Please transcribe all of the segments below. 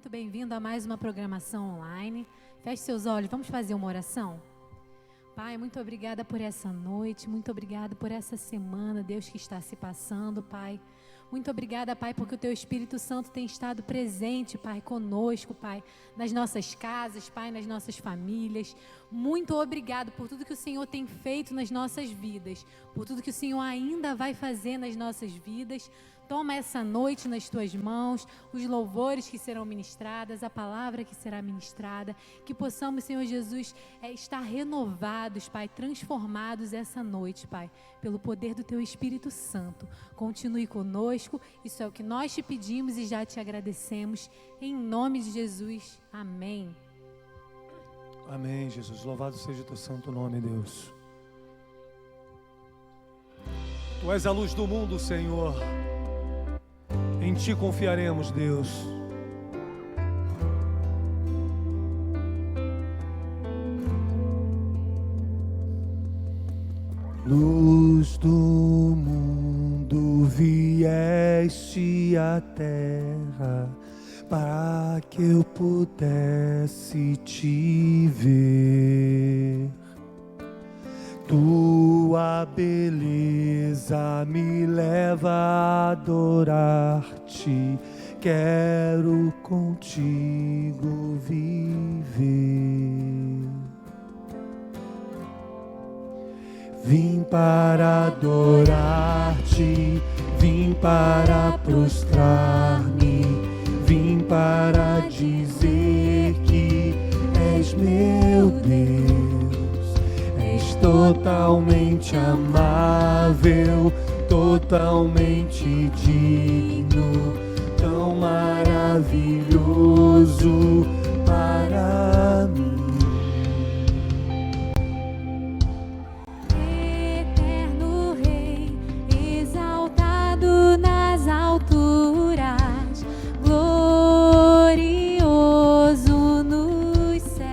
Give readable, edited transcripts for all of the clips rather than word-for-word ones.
Muito bem-vindo a mais uma programação online. Feche seus olhos, vamos fazer uma oração? Pai, muito obrigada por essa noite, muito obrigada por essa semana, Deus, que está se passando, Pai. Muito obrigada, Pai, porque o Teu Espírito Santo tem estado presente, Pai, conosco, Pai, nas nossas casas, Pai, nas nossas famílias. Muito obrigado por tudo que o Senhor tem feito nas nossas vidas, por tudo que o Senhor ainda vai fazer nas nossas vidas. Toma essa noite nas Tuas mãos, os louvores que serão ministrados, a palavra que será ministrada, que possamos, Senhor Jesus, estar renovados, Pai, transformados essa noite, Pai, pelo poder do Teu Espírito Santo. Continue conosco, isso é o que nós te pedimos e já te agradecemos, em nome de Jesus, amém. Amém, Jesus, louvado seja o Teu santo nome, Deus. Tu és a luz do mundo, Senhor. Em Ti confiaremos, Deus. Luz do mundo, vieste à terra para que eu pudesse Te ver. Tua beleza me leva a adorar-Te, quero contigo viver. Vim para adorar-Te, vim para prostrar-me, vim para dizer que és meu Deus. Totalmente amável, totalmente digno, tão maravilhoso para mim. Eterno Rei, exaltado nas alturas, glorioso nos céus.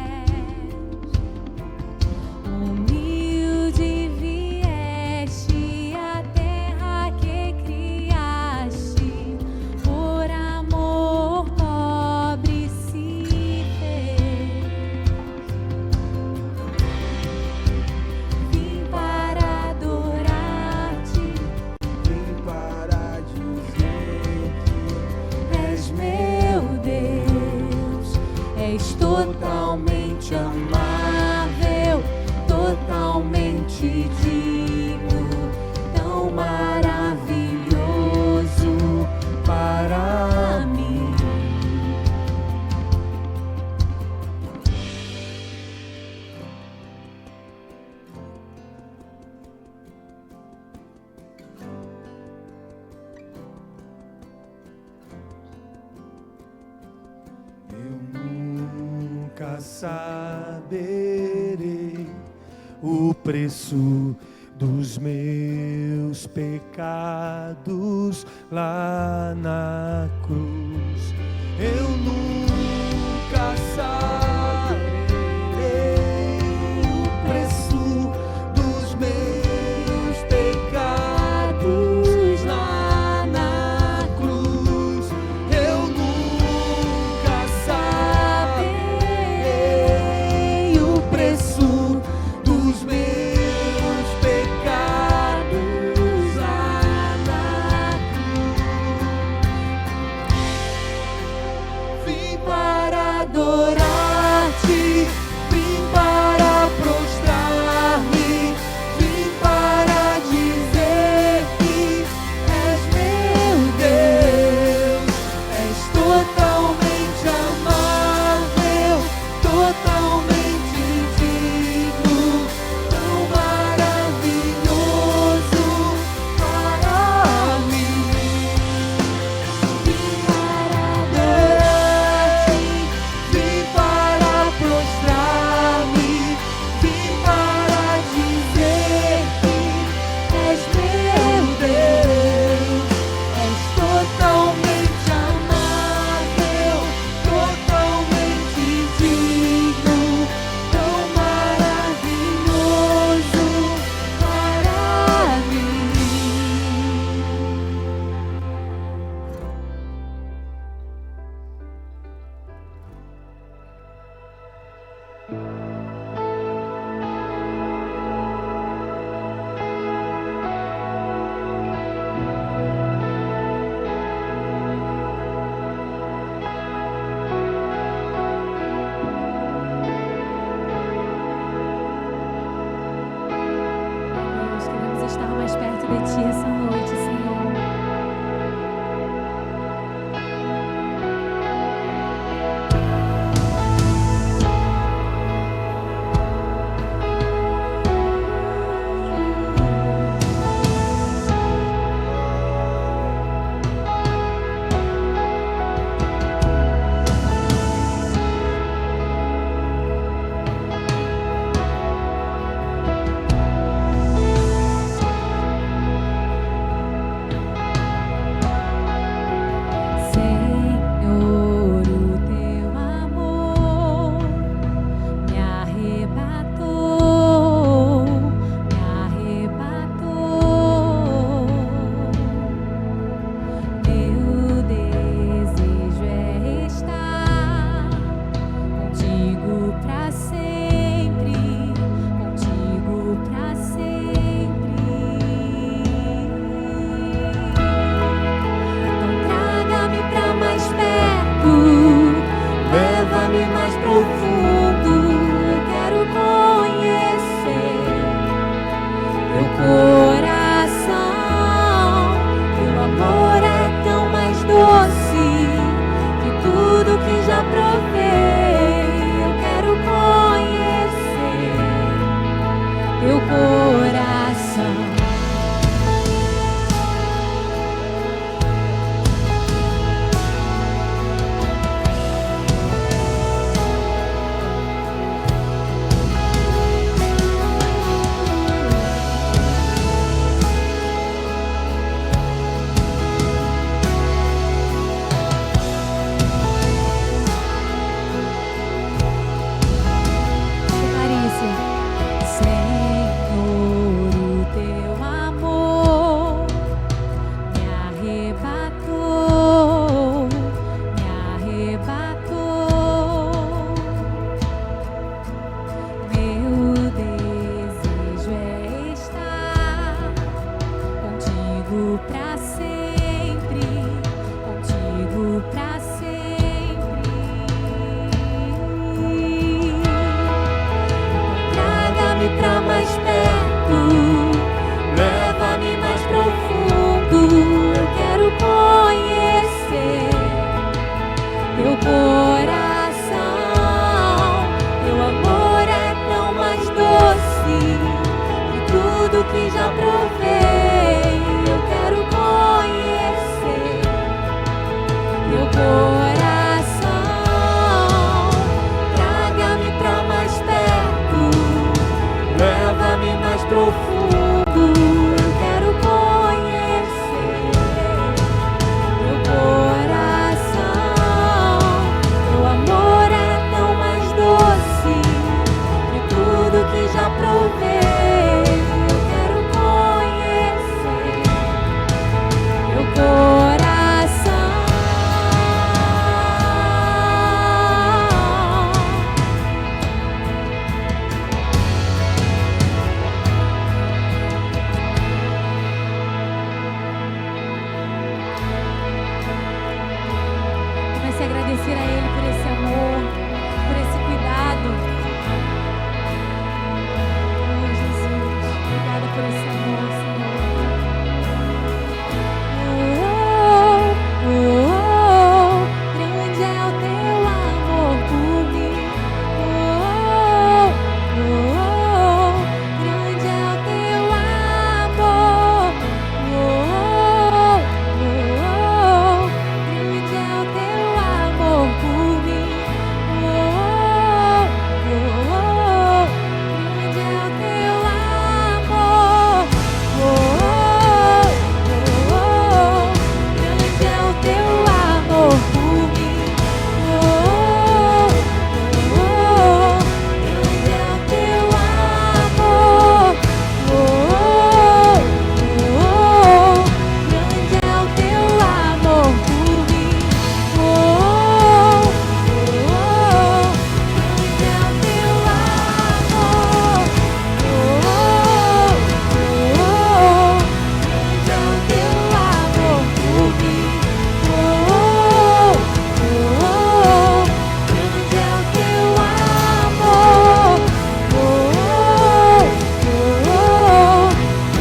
Totalmente amável, totalmente digno, tão maravilhoso para mim. Nunca saberei o preço dos meus pecados lá na cruz. Eu nunca saberei o preço dos meus pecados lá na cruz. Eu nunca saberei o preço dos meus pecados lá na cruz. Vim para adorar-Te, vim para prostrar-me, vim para dizer que és meu Deus. És totalmente amável, totalmente digno, tão maravilhoso para mim. Vim para adorar-Te, vim que já provei, eu quero conhecer teu coração. Traga-me pra mais perto, leva-me mais profundo. Eu quero conhecer teu coração. Teu amor é tão mais doce que tudo que já provei. Eu quero conhecer teu coração. Comece a agradecer a Ele por esse amor, por esse cuidado. Oh, Jesus, obrigada por esse amor, Senhor. Oh, oh, oh, grande é o teu amor por mim. Oh, oh, oh, grande é o teu amor. Oh, oh, oh, grande é o teu amor por mim. Oh, oh, oh, grande é o teu amor. Oh, oh, oh, grande é o teu amor por mim. Oh, oh, grande é o teu amor. Oh, oh, grande é o teu amor por mim. Oh, oh, grande é o teu amor. Oh, oh, grande é o teu amor por mim. Oh, oh, grande é o teu amor. Oh, oh,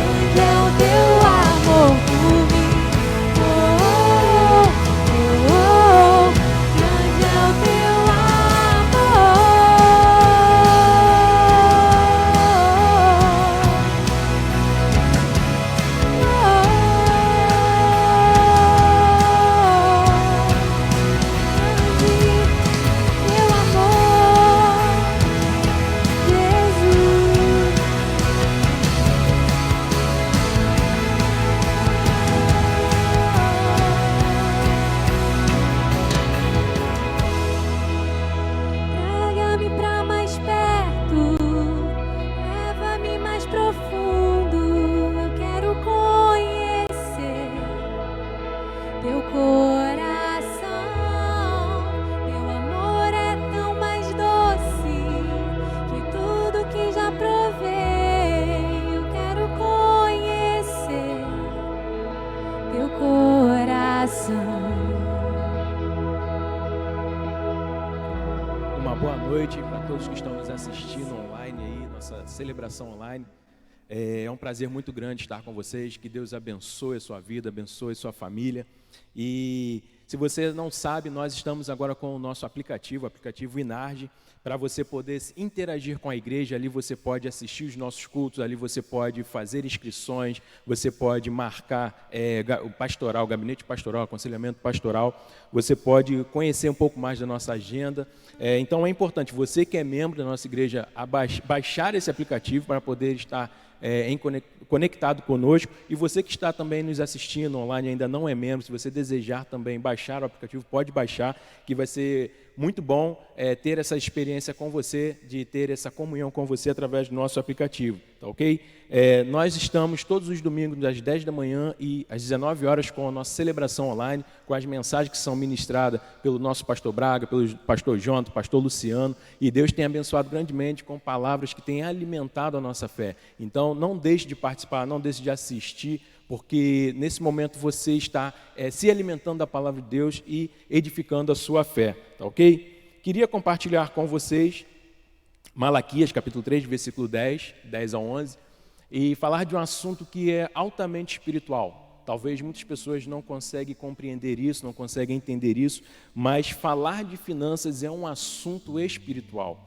grande é o teu amor por mim. Oh, oh, grande é o teu teu amor, Jesus. Traga-me pra mais perto, leva-me mais profundo. Eu quero conhecer teu coração. Teu amor é tão mais doce que tudo que já provei. Eu quero conhecer teu coração. Uma boa noite para todos que estão nos assistindo online aí, nossa celebração online. É um prazer muito grande estar com vocês. Que Deus abençoe a sua vida, abençoe a sua família. E se você não sabe, nós estamos agora com o nosso aplicativo, o aplicativo Inarge, para você poder interagir com a igreja. Ali você pode assistir os nossos cultos, ali você pode fazer inscrições, você pode marcar o pastoral, o gabinete pastoral, aconselhamento pastoral. Você pode conhecer um pouco mais da nossa agenda. Então é importante, você que é membro da nossa igreja, baixar esse aplicativo para poder estar conectado conosco. E você que está também nos assistindo online, ainda não é membro, se você desejar também baixar o aplicativo, pode baixar, que vai ser muito bom ter essa experiência com você, de ter essa comunhão com você através do nosso aplicativo, tá ok? Nós estamos todos os domingos às 10 da manhã e às 19 horas com a nossa celebração online, com as mensagens que são ministradas pelo nosso pastor Braga, pelo pastor Jonathan, pastor Luciano, e Deus tem abençoado grandemente com palavras que têm alimentado a nossa fé. Então não deixe de participar, não deixe de assistir, porque nesse momento você está se alimentando da palavra de Deus e edificando a sua fé, tá ok? Queria compartilhar com vocês Malaquias, capítulo 3, versículo 10 a 11, e falar de um assunto que é altamente espiritual. Talvez muitas pessoas não conseguem compreender isso, não conseguem entender isso, mas falar de finanças é um assunto espiritual.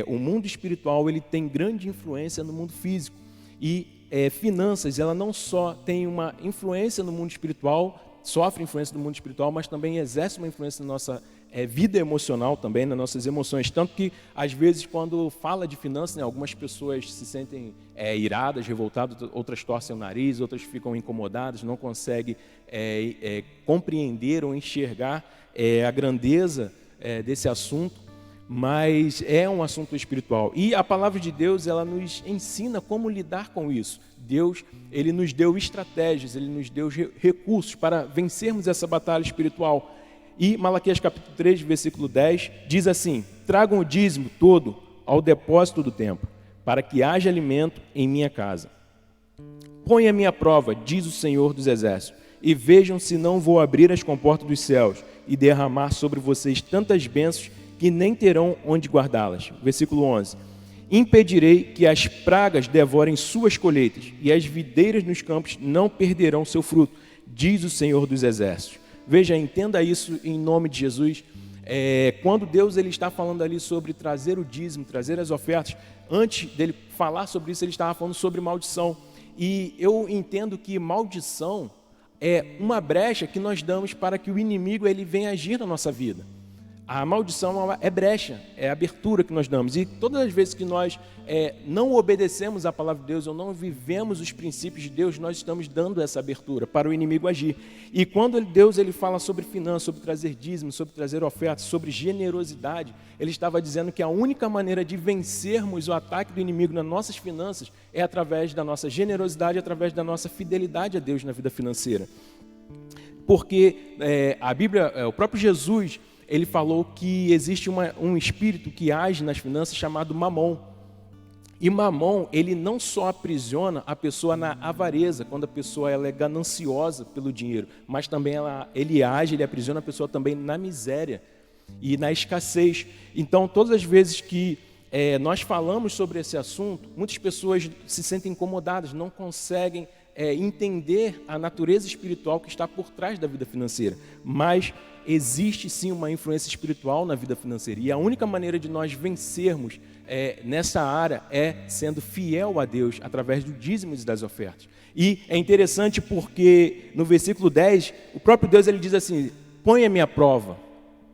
O mundo espiritual ele tem grande influência no mundo físico, e finanças, ela não só tem uma influência no mundo espiritual, sofre influência do mundo espiritual, mas também exerce uma influência na nossa vida emocional também, nas nossas emoções. Tanto que, às vezes, quando fala de finanças, né, algumas pessoas se sentem iradas, revoltadas, outras torcem o nariz, outras ficam incomodadas, não conseguem compreender ou enxergar a grandeza desse assunto, mas é um assunto espiritual. E a palavra de Deus, ela nos ensina como lidar com isso. Deus, ele nos deu estratégias, ele nos deu recursos para vencermos essa batalha espiritual. E Malaquias capítulo 3, versículo 10, diz assim: tragam o dízimo todo ao depósito do templo, para que haja alimento em minha casa. Ponha-me à prova, diz o Senhor dos Exércitos, e vejam se não vou abrir as comportas dos céus e derramar sobre vocês tantas bênçãos que nem terão onde guardá-las. Versículo 11. Impedirei que as pragas devorem suas colheitas, e as videiras nos campos não perderão seu fruto, diz o Senhor dos Exércitos. Veja, entenda isso em nome de Jesus. Quando Deus ele está falando ali sobre trazer o dízimo, trazer as ofertas, antes dele falar sobre isso, ele estava falando sobre maldição. E eu entendo que maldição é uma brecha que nós damos para que o inimigo ele venha agir na nossa vida. A maldição é brecha, é abertura que nós damos. E todas as vezes que nós não obedecemos à palavra de Deus ou não vivemos os princípios de Deus, nós estamos dando essa abertura para o inimigo agir. E quando Deus ele fala sobre finanças, sobre trazer dízimo, sobre trazer ofertas, sobre generosidade, ele estava dizendo que a única maneira de vencermos o ataque do inimigo nas nossas finanças é através da nossa generosidade, através da nossa fidelidade a Deus na vida financeira. Porque a Bíblia, o próprio Jesus, ele falou que existe um espírito que age nas finanças chamado Mamon. E Mamon, ele não só aprisiona a pessoa na avareza, quando a pessoa ela é gananciosa pelo dinheiro, mas também ele aprisiona a pessoa também na miséria e na escassez. Então, todas as vezes que nós falamos sobre esse assunto, muitas pessoas se sentem incomodadas, não conseguem entender a natureza espiritual que está por trás da vida financeira. Mas existe sim uma influência espiritual na vida financeira. E a única maneira de nós vencermos nessa área é sendo fiel a Deus através do dízimo e das ofertas. E é interessante porque no versículo 10, o próprio Deus ele diz assim: ponha-me à prova.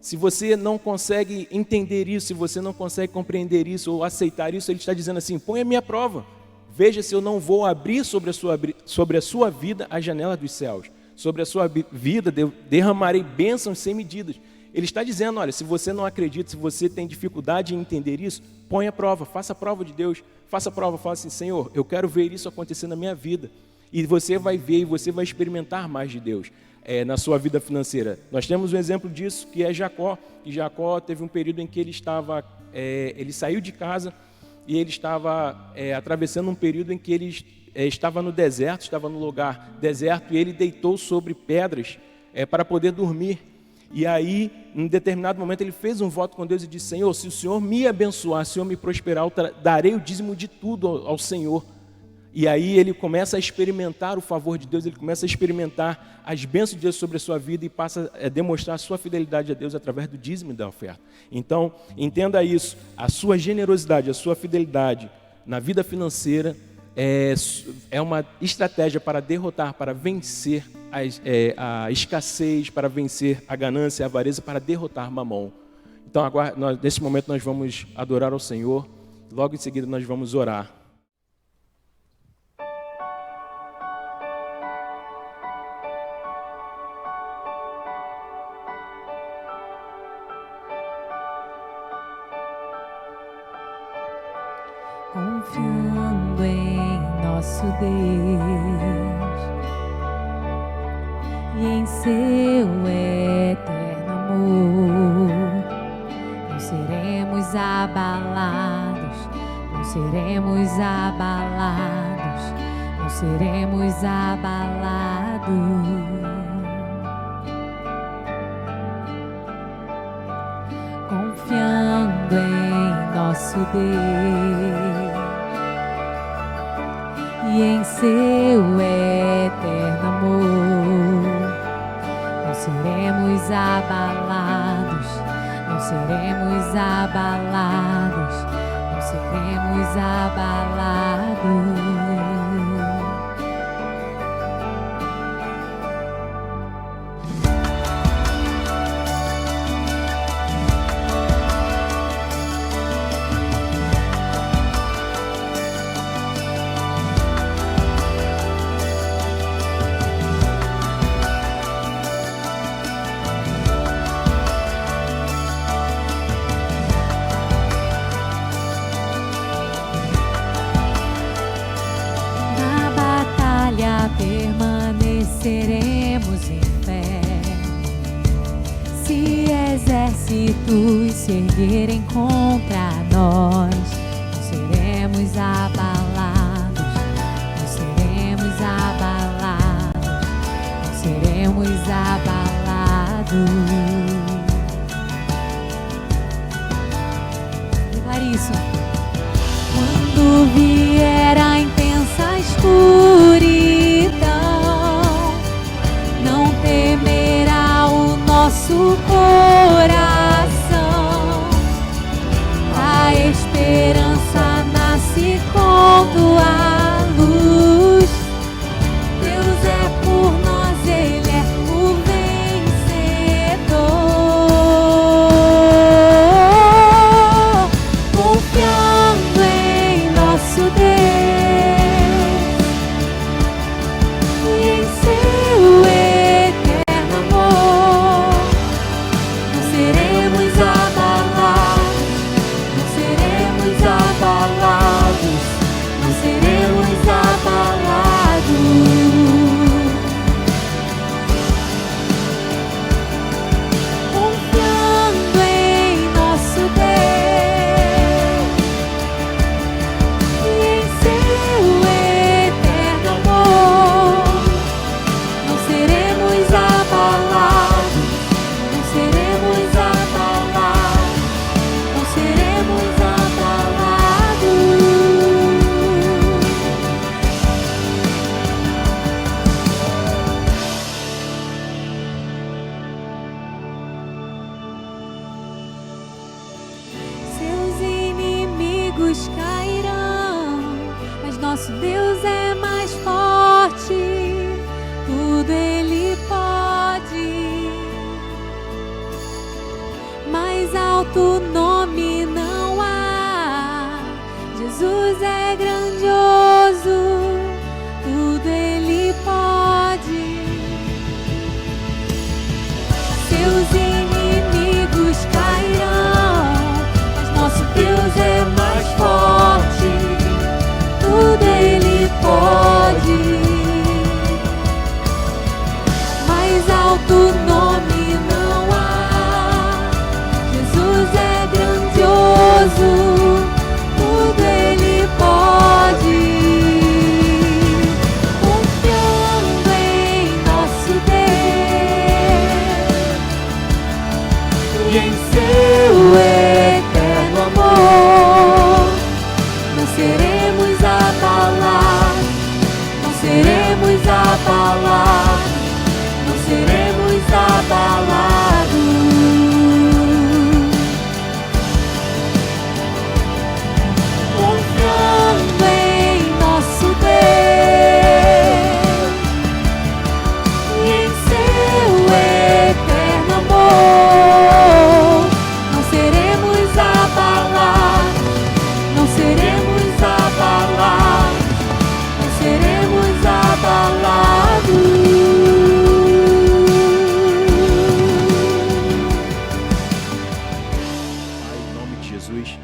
Se você não consegue entender isso, se você não consegue compreender isso ou aceitar isso, ele está dizendo assim: ponha-me à prova. Veja se eu não vou abrir sobre a sua vida a janela dos céus. Sobre a sua vida derramarei bênçãos sem medidas. Ele está dizendo, olha, se você não acredita, se você tem dificuldade em entender isso, põe a prova, faça a prova de Deus. Faça a prova, fala assim: Senhor, eu quero ver isso acontecer na minha vida. E você vai ver e você vai experimentar mais de Deus na sua vida financeira. Nós temos um exemplo disso, que é Jacó. E Jacó teve um período em que ele saiu de casa e ele estava atravessando um período em que ele estava no deserto, estava no lugar deserto, e ele deitou sobre pedras para poder dormir. E aí, em determinado momento, ele fez um voto com Deus e disse: Senhor, se o Senhor me abençoar, se o Senhor me prosperar, eu darei o dízimo de tudo ao Senhor. E aí ele começa a experimentar o favor de Deus, ele começa a experimentar as bênçãos de Deus sobre a sua vida e passa a demonstrar a sua fidelidade a Deus através do dízimo e da oferta. Então, entenda isso, a sua generosidade, a sua fidelidade na vida financeira é uma estratégia para derrotar, para vencer a escassez, para vencer a ganância, a avareza, para derrotar Mamon. Então, agora, nesse momento nós vamos adorar ao Senhor, logo em seguida nós vamos orar. Confiando em nosso Deus e em seu eterno amor, não seremos abalados, não seremos abalados, não seremos abalados. Confiando em nosso Deus e em seu eterno amor, não seremos abalados, não seremos abalados, não seremos abalados. venceremos em fé. Se exércitos se erguerem contra nós, não seremos abalados, não seremos abalados, não seremos abalados. Declare isso. Quando vier a intensa escuridão, não temerá o nosso coração. A esperança nasce quando há luz. Deus é por nós, Ele é o vencedor. Confiando em nosso Deus e em seu eterno amor, não seremos abalados, não seremos abalados, não seremos abalados. Confiando em nosso Deus e em seu eterno amor, não seremos abalados, não seremos abalados, não seremos abalados. Seus inimigos cairão, mas nosso Deus é mais forte, tudo Ele pode. Mais alto nome não há, Jesus é grandioso, tudo Ele pode. Seus inimigos cairão, mas nosso Deus é mais forte, tudo Ele pode. Mais alto nome não há, Jesus é grandioso, tudo Ele pode. Confiando em nosso Deus e em seu eterno amor, não seremos abalados, não seremos abalados, não seremos abalados. Confiando em nosso Deus e em seu eterno amor, não seremos abalados, não seremos abalados, não seremos abalados. Pai, em nome de Jesus,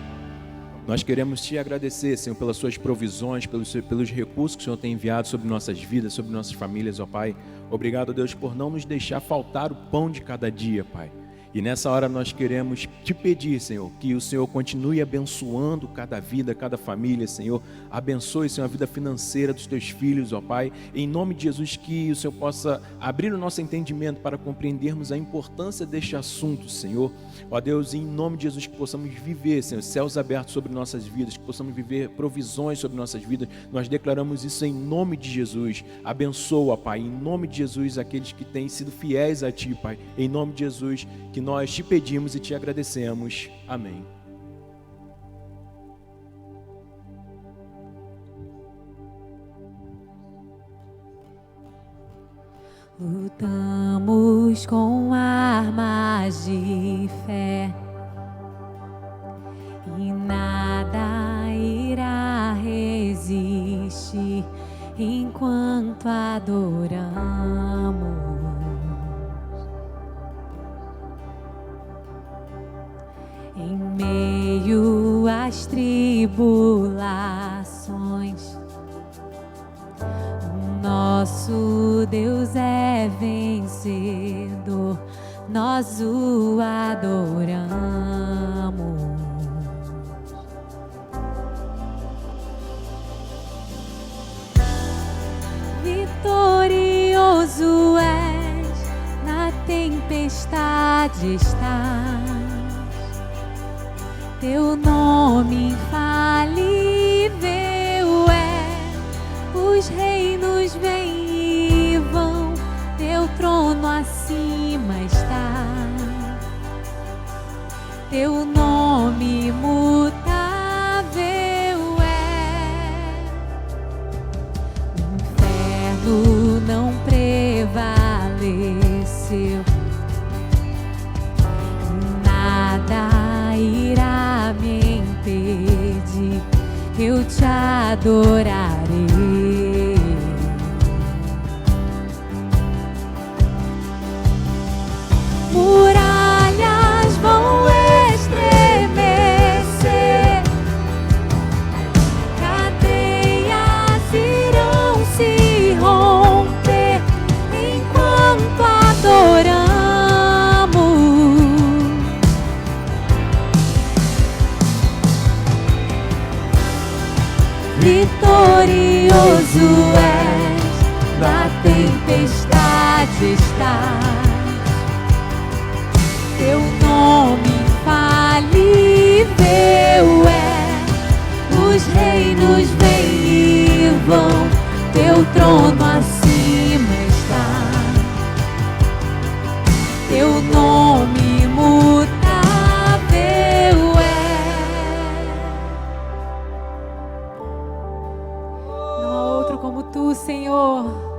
nós queremos te agradecer, Senhor, pelas suas provisões, pelos recursos que o Senhor tem enviado sobre nossas vidas, sobre nossas famílias, ó Pai. Obrigado, Deus, por não nos deixar faltar o pão de cada dia, Pai. E nessa hora nós queremos te pedir, Senhor, que o Senhor continue abençoando cada vida, cada família, Senhor. Abençoe, Senhor, a vida financeira dos teus filhos, ó Pai. Em nome de Jesus, que o Senhor possa abrir o nosso entendimento para compreendermos a importância deste assunto, Senhor. Ó Deus, em nome de Jesus, que possamos viver, Senhor, céus abertos sobre nossas vidas, que possamos viver provisões sobre nossas vidas. Nós declaramos isso em nome de Jesus. Abençoa, Pai, em nome de Jesus, aqueles que têm sido fiéis a Ti, Pai. Em nome de Jesus, que nós te pedimos e te agradecemos. Amém. Lutamos com armas de fé e nada irá resistir enquanto adoramos. Em meio às tribulações, o nosso Nosso Deus é vencedor, nós o adoramos. Vitorioso és, na tempestade estás, teu nome infalível é, os reinos vêm e vão, teu trono acima está, teu nome imutável é, o inferno não prevaleceu, nada irá me impedir, eu te adorarei. Muralhas vão estremecer, cadeias irão se romper enquanto adoramos. Vitorioso és, na tempestade estás, teu nome infalível é, os reinos vêm e vão, teu trono acima está, teu nome imutável é. Não há outro como tu, Senhor.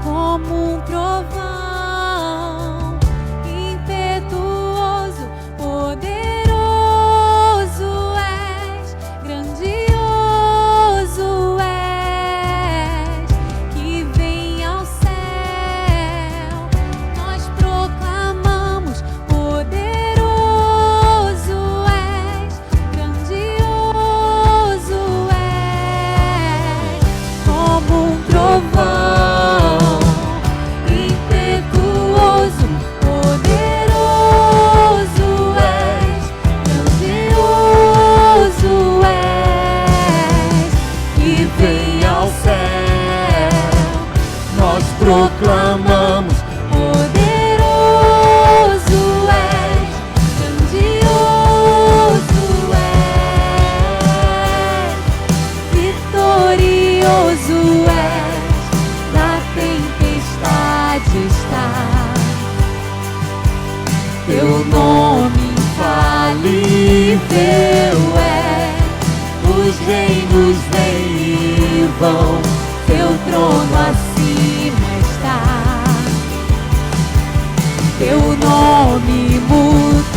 Como um trovão impetuoso, poderoso és, grandioso és, que vem ao céu, nós proclamamos, poderoso és, grandioso és, como um trovão proclamamos, poderoso és, grandioso és, vitorioso és, na tempestade estás, teu nome infalível é, os reinos vêm e vão, teu trono acima está, teu nome imutável,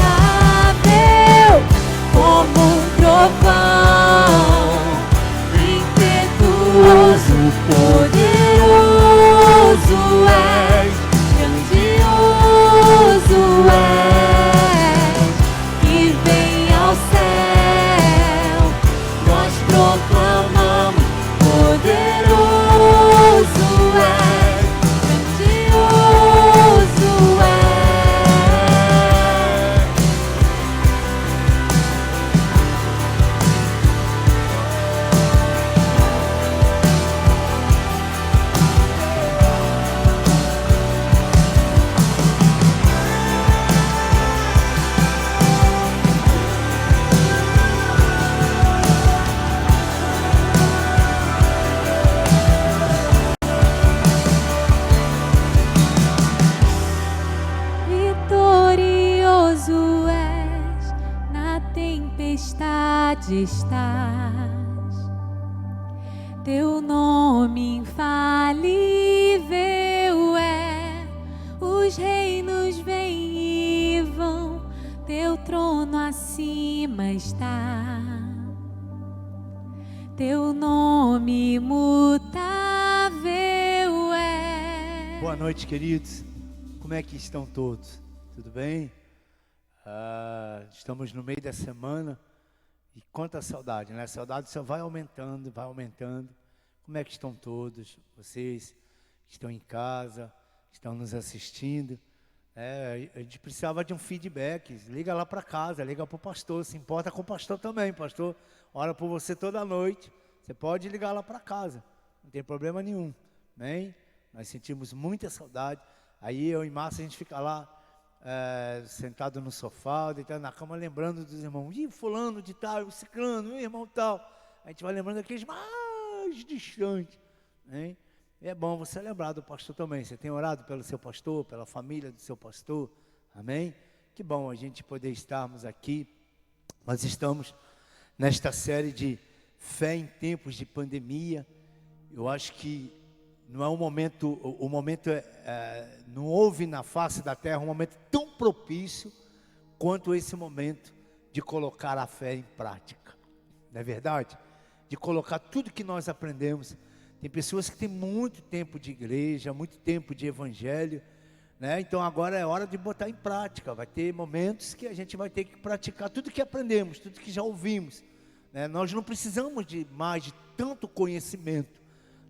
como um trovão impetuoso, poderoso és, grandioso és, que vem ao céu, nós proclamamos, poderoso és, grandioso és. Vitorioso és, na tempestade estás, teu nome infalível é, os reinos vêm e vão, teu trono acima está, teu nome imutável é. Boa noite, queridos. Como é que estão todos? Tudo bem? Estamos no meio da semana E quanta saudade, né? A saudade só vai aumentando, vai aumentando. Como é que estão todos? Vocês que estão em casa, que estão nos assistindo. A gente precisava de um feedback. Liga lá para casa, liga para o pastor. Se importa com o pastor também. Pastor ora por você toda noite. Você pode ligar lá para casa. Não tem problema nenhum. Amém? Nós sentimos muita saudade. Aí eu e Márcia, a gente fica lá, sentado no sofá, deitado na cama, lembrando dos irmãos. Ih, fulano de tal, o ciclano, o irmão tal. A gente vai lembrando daqueles mais distantes. Hein? E é bom você lembrar do pastor também. Você tem orado pelo seu pastor, pela família do seu pastor. Amém? Que bom a gente poder estarmos aqui. Nós estamos nesta série de fé em tempos de pandemia. Eu acho que não é um momento, não houve na face da terra um momento tão propício quanto esse momento de colocar a fé em prática. Não é verdade? De colocar tudo que nós aprendemos. Tem pessoas que têm muito tempo de igreja, muito tempo de evangelho, né? Então agora é hora de botar em prática. Vai ter momentos que a gente vai ter que praticar tudo que aprendemos, tudo que já ouvimos, né? Nós não precisamos de mais de tanto conhecimento.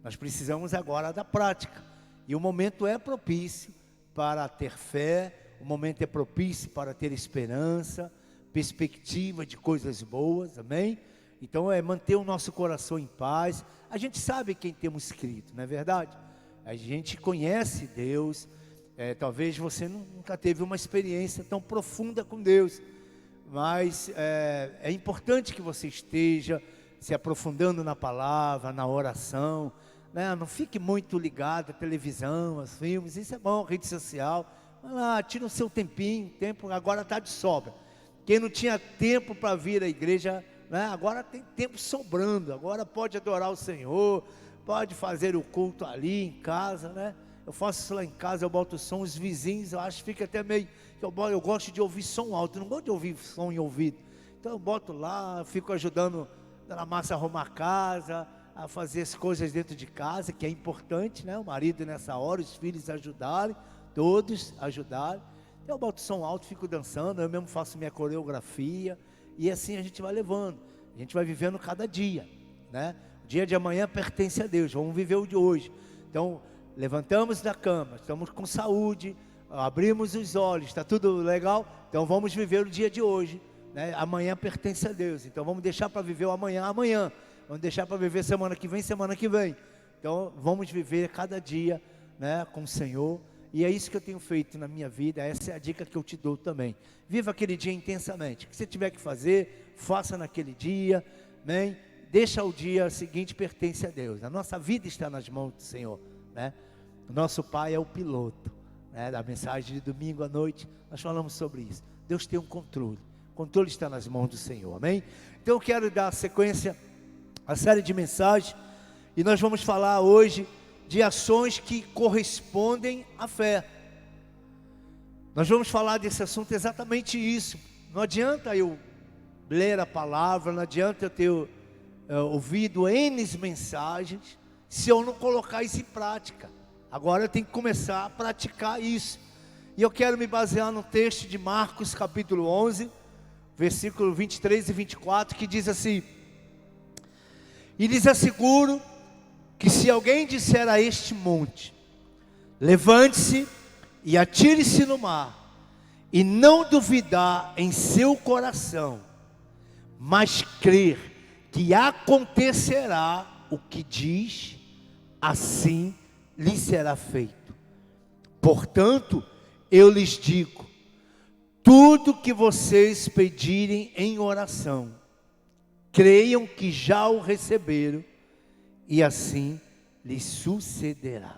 Nós precisamos agora da prática. E o momento é propício para ter fé, o momento é propício para ter esperança, perspectiva de coisas boas, amém? Então é manter o nosso coração em paz. A gente sabe quem temos crido, não é verdade? A gente conhece Deus. Talvez você nunca teve uma experiência tão profunda com Deus, mas é importante que você esteja se aprofundando na palavra, na oração, né? Não fique muito ligado à televisão, aos filmes. Isso é bom, rede social. Vai lá, tira o seu tempinho. O tempo agora está de sobra. Quem não tinha tempo para vir à igreja, né? Agora tem tempo sobrando. Agora pode adorar o Senhor, pode fazer o culto ali em casa, né? Eu faço isso lá em casa, eu boto o som, os vizinhos, eu acho que fica até meio... Eu gosto de ouvir som alto, eu não gosto de ouvir som em ouvido. Então eu boto lá, fico ajudando a Dona Márcia a arrumar a casa, a fazer as coisas dentro de casa, que é importante, né? O marido nessa hora, os filhos ajudarem, todos ajudarem. Eu boto som alto, fico dançando, eu mesmo faço minha coreografia, e assim a gente vai levando, a gente vai vivendo cada dia, né? O dia de amanhã pertence a Deus, vamos viver o de hoje. Então, levantamos da cama, estamos com saúde, abrimos os olhos, está tudo legal? Então vamos viver o dia de hoje, né? Amanhã pertence a Deus, então vamos deixar para viver o amanhã, amanhã. Vamos deixar para viver semana que vem, semana que vem. Então vamos viver cada dia, né, com o Senhor. E é isso que eu tenho feito na minha vida, essa é a dica que eu te dou também. Viva aquele dia intensamente. O que você tiver que fazer, faça naquele dia, né? Deixa o dia seguinte, pertence a Deus. A nossa vida está nas mãos do Senhor, né? O nosso Pai é o piloto, né, da mensagem de domingo à noite. Nós falamos sobre isso. Deus tem um controle. O controle está nas mãos do Senhor, amém? Então eu quero dar sequência à série de mensagens. E nós vamos falar hoje de ações que correspondem à fé. Nós vamos falar desse assunto exatamente isso. Não adianta eu ler a palavra, não adianta eu ter ouvido N mensagens, se eu não colocar isso em prática. Agora eu tenho que começar a praticar isso. E eu quero me basear no texto de Marcos capítulo 11, versículo 23 e 24, que diz assim: e lhes asseguro que se alguém disser a este monte, levante-se e atire-se no mar, e não duvidar em seu coração, mas crer que acontecerá o que diz, assim lhe será feito. Portanto, eu lhes digo, tudo que vocês pedirem em oração, creiam que já o receberam, e assim lhes sucederá.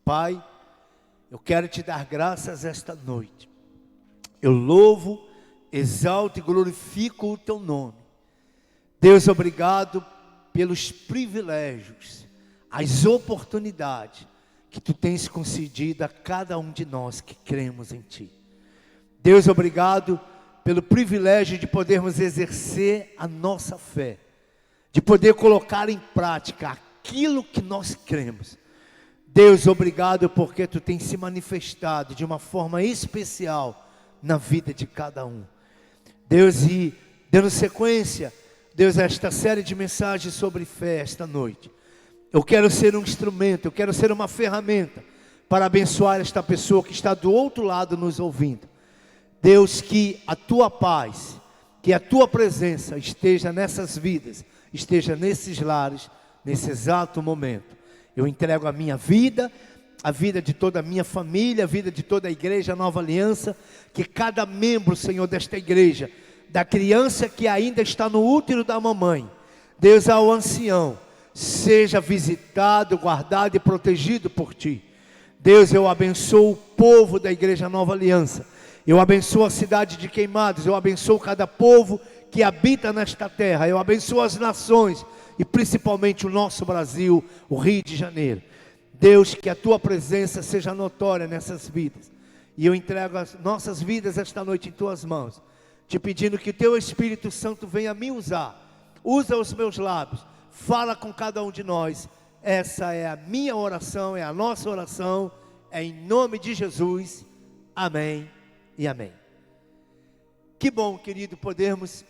Pai, eu quero te dar graças esta noite. Eu louvo, exalto e glorifico o teu nome. Deus, obrigado pelos privilégios, as oportunidades que tu tens concedido a cada um de nós que cremos em ti. Deus, obrigado pelo privilégio de podermos exercer a nossa fé, de poder colocar em prática aquilo que nós cremos. Deus, obrigado porque tu tens se manifestado de uma forma especial na vida de cada um. Deus, e Dando sequência, Deus, a esta série de mensagens sobre fé esta noite. Eu quero ser um instrumento, eu quero ser uma ferramenta para abençoar esta pessoa que está do outro lado nos ouvindo. Deus, que a tua paz, que a tua presença esteja nessas vidas, esteja nesses lares, nesse exato momento. Eu entrego a minha vida, a vida de toda a minha família, a vida de toda a igreja Nova Aliança, que cada membro, Senhor, desta igreja, da criança que ainda está no útero da mamãe, Deus, ao ancião, seja visitado, guardado e protegido por Ti. Deus, eu abençoo o povo da igreja Nova Aliança, eu abençoo a cidade de Queimados, eu abençoo cada povo que habita nesta terra, eu abençoo as nações, e principalmente o nosso Brasil, o Rio de Janeiro. Deus, que a Tua presença seja notória nessas vidas, e eu entrego as nossas vidas esta noite em Tuas mãos, te pedindo que o Teu Espírito Santo venha me usar, usa os meus lábios, fala com cada um de nós. Essa é a minha oração, é a nossa oração, é em nome de Jesus, amém e amém. Que bom, querido, podermos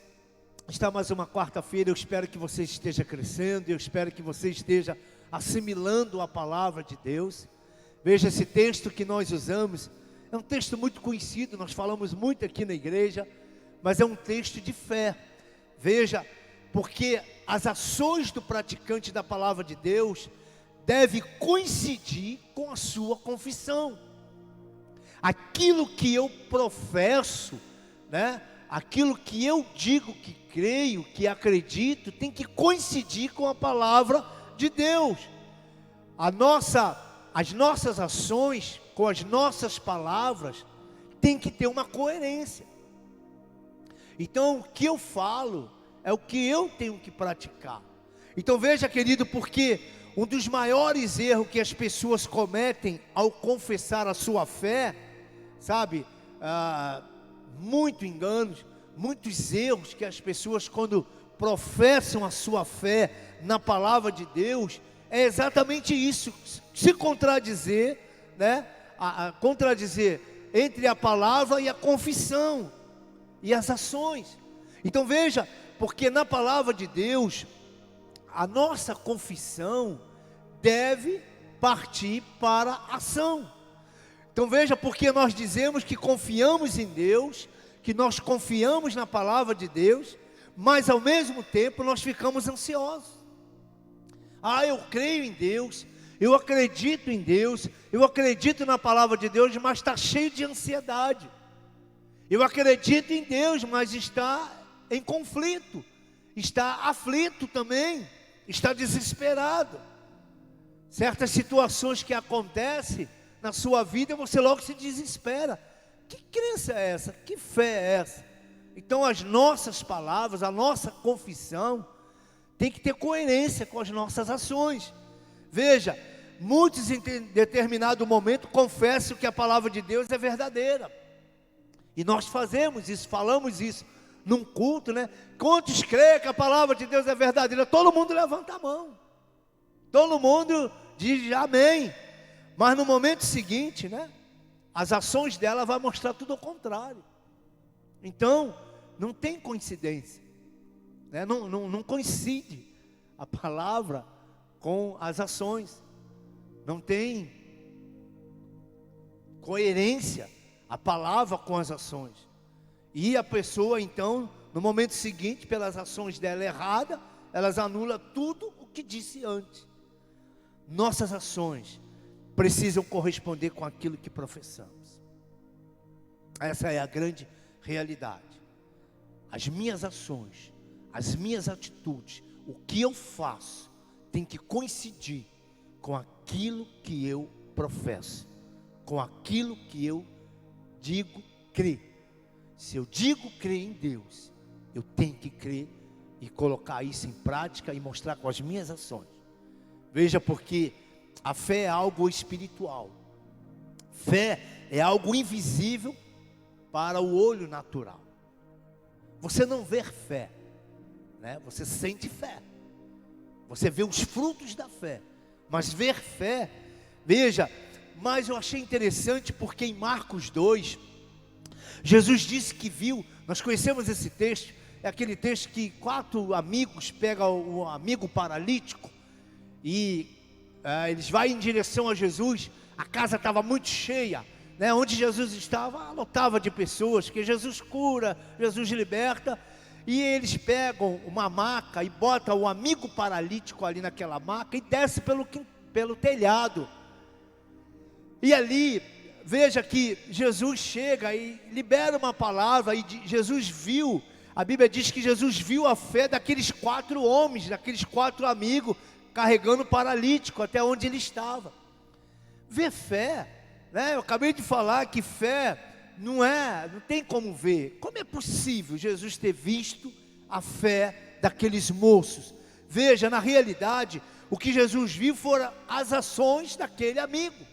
estar mais uma quarta-feira. Eu espero que você esteja crescendo, eu espero que você esteja assimilando a palavra de Deus. Veja, esse texto que nós usamos, é um texto muito conhecido, nós falamos muito aqui na igreja, mas é um texto de fé. Veja, porque as ações do praticante da palavra de Deus devem coincidir com a sua confissão. Aquilo que eu professo, né? Aquilo que eu digo que creio, que acredito, tem que coincidir com a palavra de Deus. As nossas ações com as nossas palavras tem que ter uma coerência. Então, o que eu falo é o que eu tenho que praticar. Então veja, querido, porque um dos maiores erros que as pessoas cometem ao confessar a sua fé, sabe, muitos erros que as pessoas, quando professam a sua fé na palavra de Deus, é exatamente isso, se contradizer, né, contradizer entre a palavra e a confissão e as ações. Então veja, porque na palavra de Deus, a nossa confissão deve partir para a ação. Então veja, porque nós dizemos que confiamos em Deus, que nós confiamos na palavra de Deus, mas ao mesmo tempo nós ficamos ansiosos. Eu creio em Deus, eu acredito em Deus, eu acredito na palavra de Deus, mas está cheio de ansiedade. Eu acredito em Deus, mas está em conflito, está aflito também, está desesperado. Certas situações que acontecem na sua vida, você logo se desespera. Que crença é essa? Que fé é essa? Então as nossas palavras, a nossa confissão tem que ter coerência com as nossas ações. Veja, muitos em determinado momento confessam que a palavra de Deus é verdadeira. E nós fazemos isso, falamos isso num culto, né? Quantos creem que a palavra de Deus é verdadeira? Todo mundo levanta a mão, todo mundo diz amém. Mas no momento seguinte, né, as ações dela vão mostrar tudo ao contrário. Então não tem coincidência, né? Não coincide a palavra com as ações, não tem coerência a palavra com as ações. E a pessoa então, no momento seguinte, pelas ações dela errada, elas anulam tudo o que disse antes. Nossas ações precisam corresponder com aquilo que professamos. Essa é a grande realidade. As minhas ações, as minhas atitudes, o que eu faço, tem que coincidir com aquilo que eu professo, com aquilo que eu digo crer. Se eu digo crer em Deus, eu tenho que crer e colocar isso em prática e mostrar com as minhas ações. Veja, porque a fé é algo espiritual. Fé é algo invisível para o olho natural. Você não vê fé, né? Você sente fé. Você vê os frutos da fé. Mas ver fé, veja, mas eu achei interessante porque em Marcos 2, Jesus disse que viu, nós conhecemos esse texto, é aquele texto que 4 amigos pegam o amigo paralítico e eles vão em direção a Jesus. A casa estava muito cheia, né? Onde Jesus estava, lotava de pessoas, que Jesus cura, Jesus liberta. E eles pegam uma maca e botam o amigo paralítico ali naquela maca e desce pelo telhado. E ali, veja que Jesus chega e libera uma palavra, e Jesus viu, a Bíblia diz que Jesus viu a fé daqueles 4 homens, daqueles 4 amigos, carregando o paralítico até onde ele estava. Ver fé, né? Eu acabei de falar que fé não tem como ver. Como é possível Jesus ter visto a fé daqueles moços? Veja, na realidade, o que Jesus viu foram as ações daquele amigo.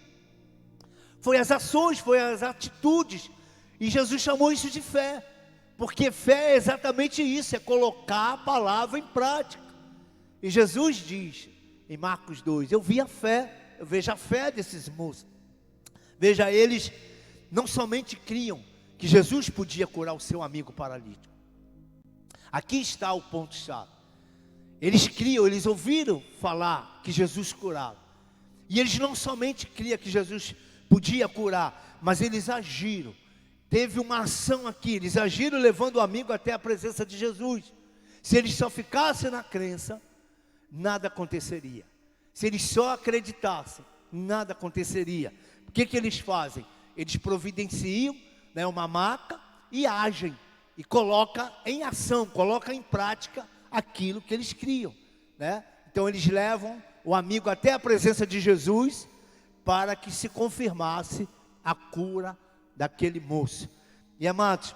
Foi as ações, foi as atitudes. E Jesus chamou isso de fé. Porque fé é exatamente isso, é colocar a palavra em prática. E Jesus diz, em Marcos 2, eu vi a fé, eu vejo a fé desses moços. Veja, eles não somente criam que Jesus podia curar o seu amigo paralítico. Aqui está o ponto-chave. Eles criam, eles ouviram falar que Jesus curava. E eles não somente criam que Jesus podia curar, mas eles agiram. Teve uma ação aqui, eles agiram levando o amigo até a presença de Jesus. Se eles só ficassem na crença, nada aconteceria. Se eles só acreditassem, nada aconteceria. O que eles fazem? Eles providenciam, né, uma maca e agem. E colocam em ação, colocam em prática aquilo que eles criam, né? Então eles levam o amigo até a presença de Jesus para que se confirmasse a cura daquele moço. E amados,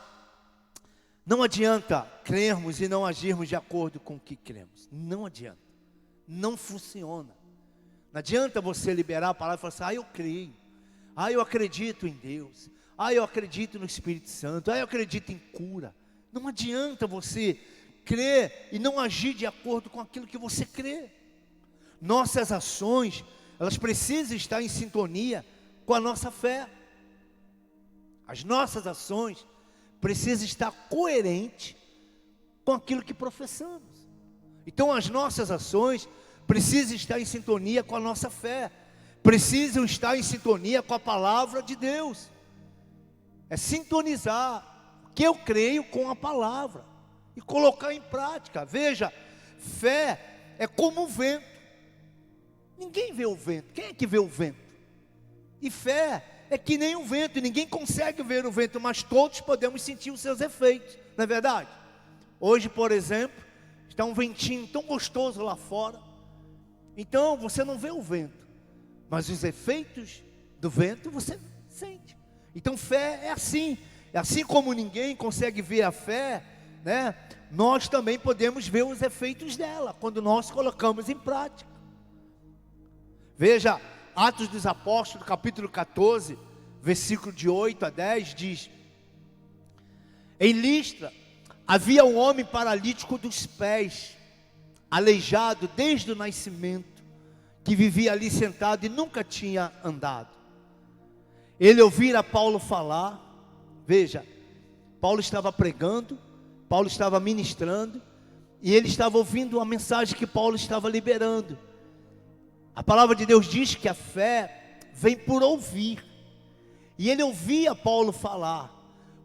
não adianta crermos e não agirmos de acordo com o que cremos. Não adianta. Não funciona. Não adianta você liberar a palavra e falar assim, eu creio. Eu acredito em Deus. Eu acredito no Espírito Santo. Eu acredito em cura. Não adianta você crer e não agir de acordo com aquilo que você crê. Nossas ações, elas precisam estar em sintonia com a nossa fé. As nossas ações precisam estar coerentes com aquilo que professamos. Então as nossas ações precisam estar em sintonia com a nossa fé. Precisam estar em sintonia com a palavra de Deus. É sintonizar o que eu creio com a palavra e colocar em prática. Veja, fé é como o vento. Ninguém vê o vento. Quem é que vê o vento? E fé é que nem o vento, e ninguém consegue ver o vento, mas todos podemos sentir os seus efeitos, não é verdade? Hoje, por exemplo, está um ventinho tão gostoso lá fora. Então você não vê o vento, mas os efeitos do vento você sente. Então fé é assim como ninguém consegue ver a fé, né? Nós também podemos ver os efeitos dela, quando nós colocamos em prática. Veja, Atos dos Apóstolos, capítulo 14, versículo de 8 a 10, diz: em Listra havia um homem paralítico dos pés, aleijado desde o nascimento, que vivia ali sentado e nunca tinha andado. Ele ouvira Paulo falar. Veja, Paulo estava pregando, Paulo estava ministrando, e ele estava ouvindo a mensagem que Paulo estava liberando. A palavra de Deus diz que a fé vem por ouvir. E ele ouvia Paulo falar.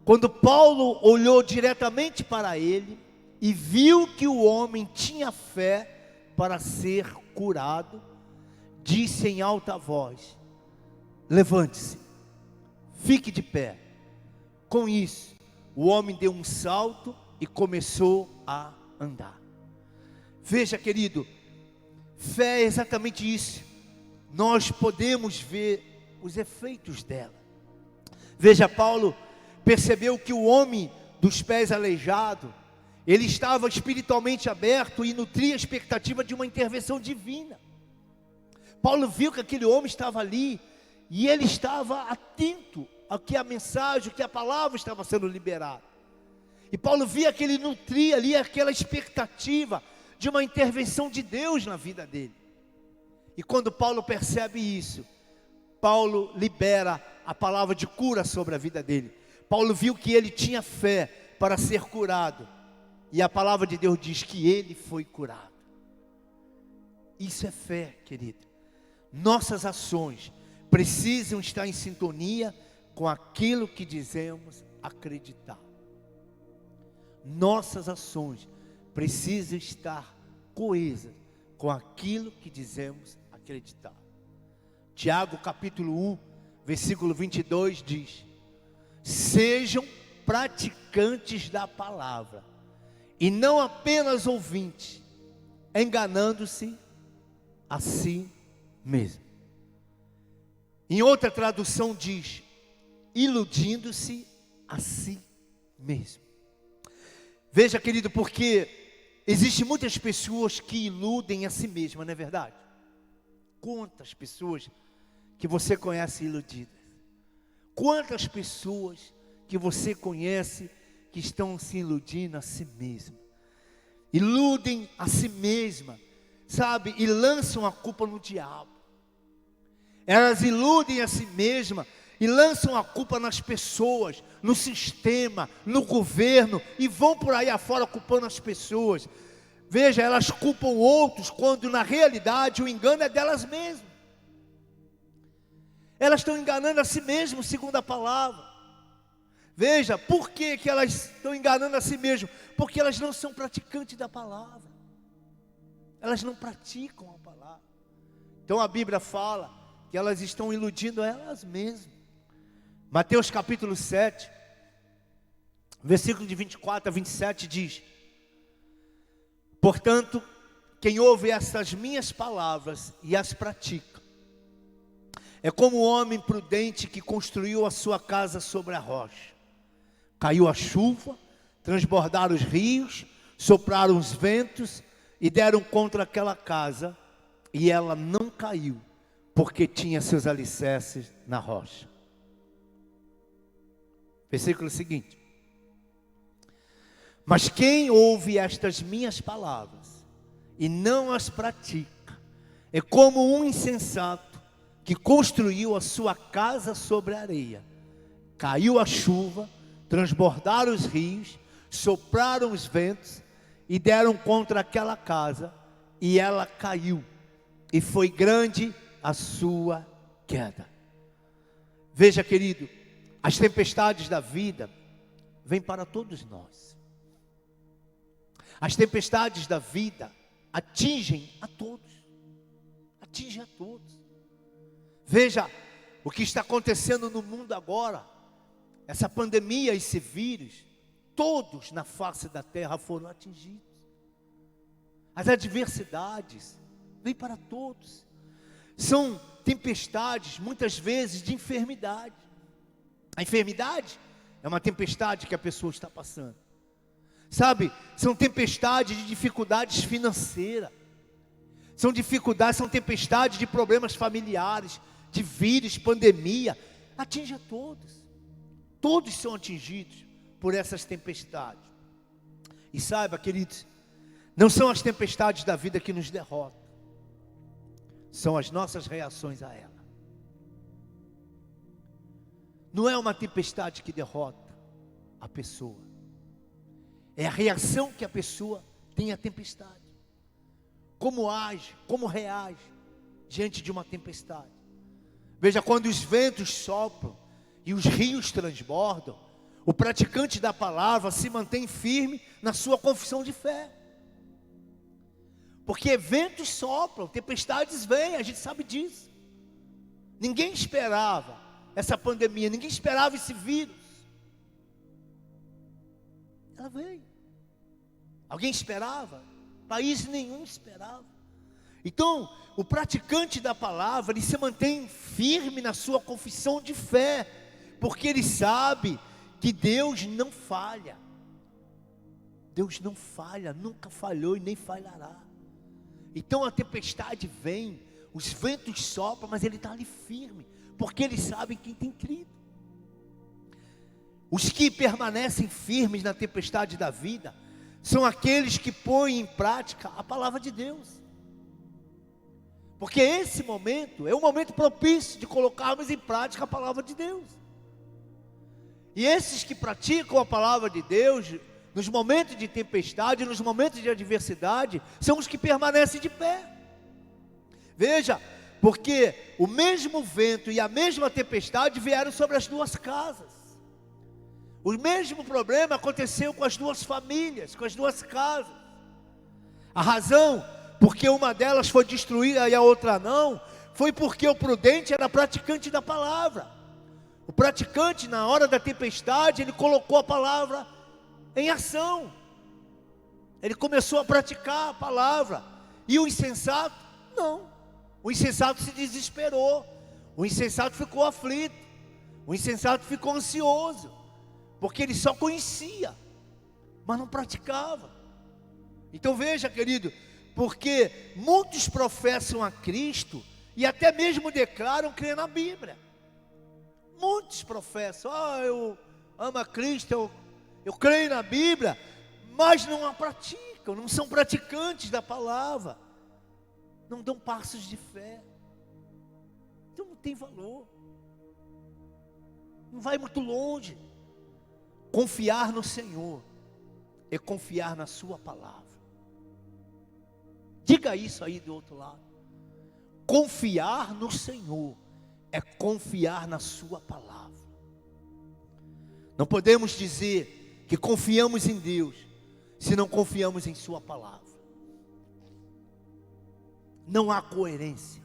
Quando Paulo olhou diretamente para ele e viu que o homem tinha fé para ser curado, disse em alta voz: levante-se, fique de pé. Com isso, o homem deu um salto e começou a andar. Veja, querido, fé é exatamente isso. Nós podemos ver os efeitos dela. Veja, Paulo percebeu que o homem dos pés aleijado, ele estava espiritualmente aberto e nutria a expectativa de uma intervenção divina. Paulo viu que aquele homem estava ali e ele estava atento ao que a mensagem, ao que a palavra estava sendo liberada. E Paulo via que ele nutria ali aquela expectativa de uma intervenção de Deus na vida dele. E quando Paulo percebe isso, Paulo libera a palavra de cura sobre a vida dele. Paulo viu que ele tinha fé para ser curado. e a palavra de Deus diz que ele foi curado. Isso é fé, querido. Nossas ações precisam estar em sintonia com aquilo que dizemos acreditar. Nossas ações precisam estar coesas com aquilo que dizemos acreditar. Tiago capítulo 1, versículo 22 diz: sejam praticantes da palavra, e não apenas ouvintes, enganando-se a si mesmo. Em outra tradução diz: iludindo-se a si mesmo. Veja, querido, porque existem muitas pessoas que iludem a si mesmas, não é verdade? Quantas pessoas que você conhece iludidas? Quantas pessoas que você conhece que estão se iludindo a si mesma? Iludem a si mesma, sabe? E lançam a culpa no diabo. Elas iludem a si mesma e lançam a culpa nas pessoas, no sistema, no governo, e vão por aí afora culpando as pessoas. Veja, elas culpam outros, quando na realidade o engano é delas mesmas. Elas estão enganando a si mesmas, segundo a palavra. Veja, por que elas estão enganando a si mesmas? Porque elas não são praticantes da palavra. Elas não praticam a palavra. Então a Bíblia fala que elas estão iludindo elas mesmas. Mateus capítulo 7, versículo de 24 a 27 diz: portanto, quem ouve estas minhas palavras e as pratica, é como o homem prudente que construiu a sua casa sobre a rocha. Caiu a chuva, transbordaram os rios, sopraram os ventos e deram contra aquela casa, e ela não caiu, porque tinha seus alicerces na rocha. Versículo seguinte: mas quem ouve estas minhas palavras e não as pratica, é como um insensato que construiu a sua casa sobre a areia. Caiu a chuva, transbordaram os rios, sopraram os ventos e deram contra aquela casa, e ela caiu, e foi grande a sua queda. Veja, querido, as tempestades da vida vêm para todos nós. As tempestades da vida atingem a todos. Atingem a todos. Veja o que está acontecendo no mundo agora. Essa pandemia, esse vírus, todos na face da terra foram atingidos. As adversidades vêm para todos. São tempestades, muitas vezes, de enfermidade. A enfermidade é uma tempestade que a pessoa está passando. Sabe, são tempestades de dificuldades financeiras. São dificuldades, são tempestades de problemas familiares, de vírus, pandemia. Atinge a todos. Todos são atingidos por essas tempestades. E saiba, queridos, não são as tempestades da vida que nos derrotam. São as nossas reações a ela. Não é uma tempestade que derrota a pessoa. É a reação que a pessoa tem à tempestade. Como age, como reage diante de uma tempestade. Veja, quando os ventos sopram e os rios transbordam, o praticante da palavra se mantém firme na sua confissão de fé. Porque ventos sopram, tempestades vêm, a gente sabe disso. Ninguém esperava essa pandemia, ninguém esperava esse vírus. Ela veio. Alguém esperava? País nenhum esperava. Então, o praticante da palavra, ele se mantém firme na sua confissão de fé, porque ele sabe que Deus não falha. Deus não falha, nunca falhou e nem falhará. Então a tempestade vem, os ventos sopram, mas ele está ali firme, porque ele sabe quem tem crido. Os que permanecem firmes na tempestade da vida são aqueles que põem em prática a palavra de Deus. Porque esse momento é um momento propício de colocarmos em prática a palavra de Deus. E esses que praticam a palavra de Deus nos momentos de tempestade, nos momentos de adversidade, são os que permanecem de pé. Veja, porque o mesmo vento e a mesma tempestade vieram sobre as duas casas. O mesmo problema aconteceu com as duas famílias, com as duas casas. A razão porque uma delas foi destruída e a outra não, foi porque o prudente era praticante da palavra. O praticante, na hora da tempestade, ele colocou a palavra em ação. Ele começou a praticar a palavra. E o insensato, não. O insensato se desesperou. O insensato ficou aflito. O insensato ficou ansioso. Porque ele só conhecia, mas não praticava. Então veja, querido, porque muitos professam a Cristo e até mesmo declaram crer na Bíblia. Muitos professam, eu amo a Cristo, eu creio na Bíblia, mas não a praticam, não são praticantes da palavra, não dão passos de fé, então não tem valor, não vai muito longe. Confiar no Senhor é confiar na sua palavra. Diga isso aí do outro lado. Confiar no Senhor é confiar na sua palavra. Não podemos dizer que confiamos em Deus se não confiamos em sua palavra. Não há coerência.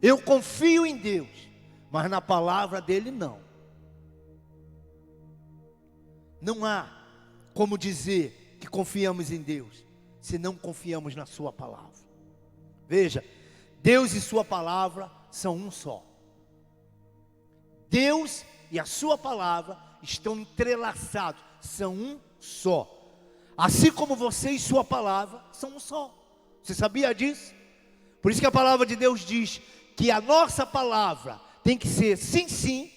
Eu confio em Deus, mas na palavra dele não. Não há como dizer que confiamos em Deus se não confiamos na sua palavra. Veja, Deus e sua palavra são um só. Deus e a sua palavra estão entrelaçados, são um só. Assim como você e sua palavra são um só. Você sabia disso? Por isso que a palavra de Deus diz que a nossa palavra tem que ser sim, sim,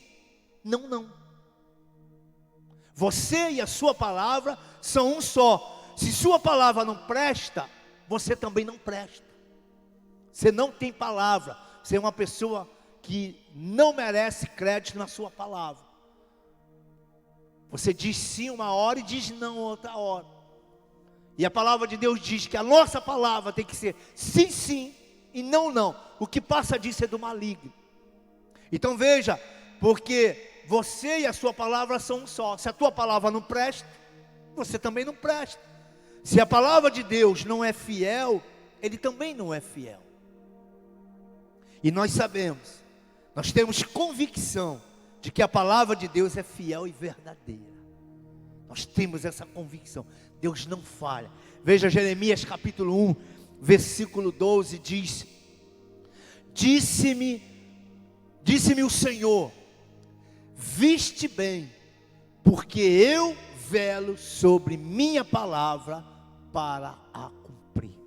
não, não. Você e a sua palavra são um só. Se sua palavra não presta, você também não presta. Você não tem palavra. Você é uma pessoa que não merece crédito na sua palavra. Você diz sim uma hora e diz não outra hora. E a palavra de Deus diz que a nossa palavra tem que ser sim, sim e não, não. O que passa disso é do maligno. Então veja, porque você e a sua palavra são um só. Se a tua palavra não presta, você também não presta. Se a palavra de Deus não é fiel, ele também não é fiel. E nós sabemos, nós temos convicção de que a palavra de Deus é fiel e verdadeira. Nós temos essa convicção. Deus não falha. Veja Jeremias capítulo 1, versículo 12, diz: Disse-me o Senhor, viste bem, porque eu velo sobre minha palavra para a cumprir.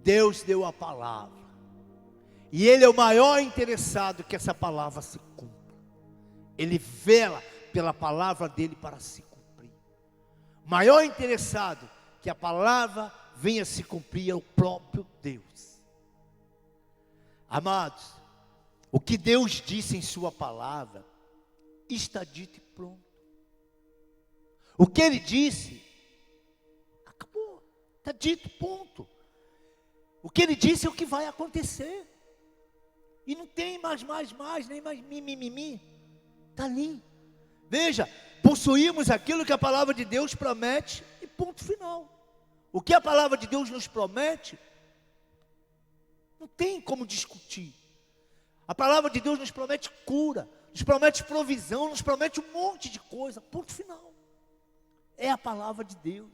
Deus deu a palavra, e Ele é o maior interessado que essa palavra se cumpra. Ele vela pela palavra dele para se cumprir. O maior interessado que a palavra venha se cumprir é o próprio Deus. Amados, o que Deus disse em sua palavra está dito e pronto. O que Ele disse, acabou, está dito, ponto. O que Ele disse é o que vai acontecer. E não tem mais, nem mais mimimi. Está ali. Veja, possuímos aquilo que a palavra de Deus promete e ponto final. O que a palavra de Deus nos promete, não tem como discutir. A palavra de Deus nos promete cura, nos promete provisão, nos promete um monte de coisa, ponto final. É a palavra de Deus.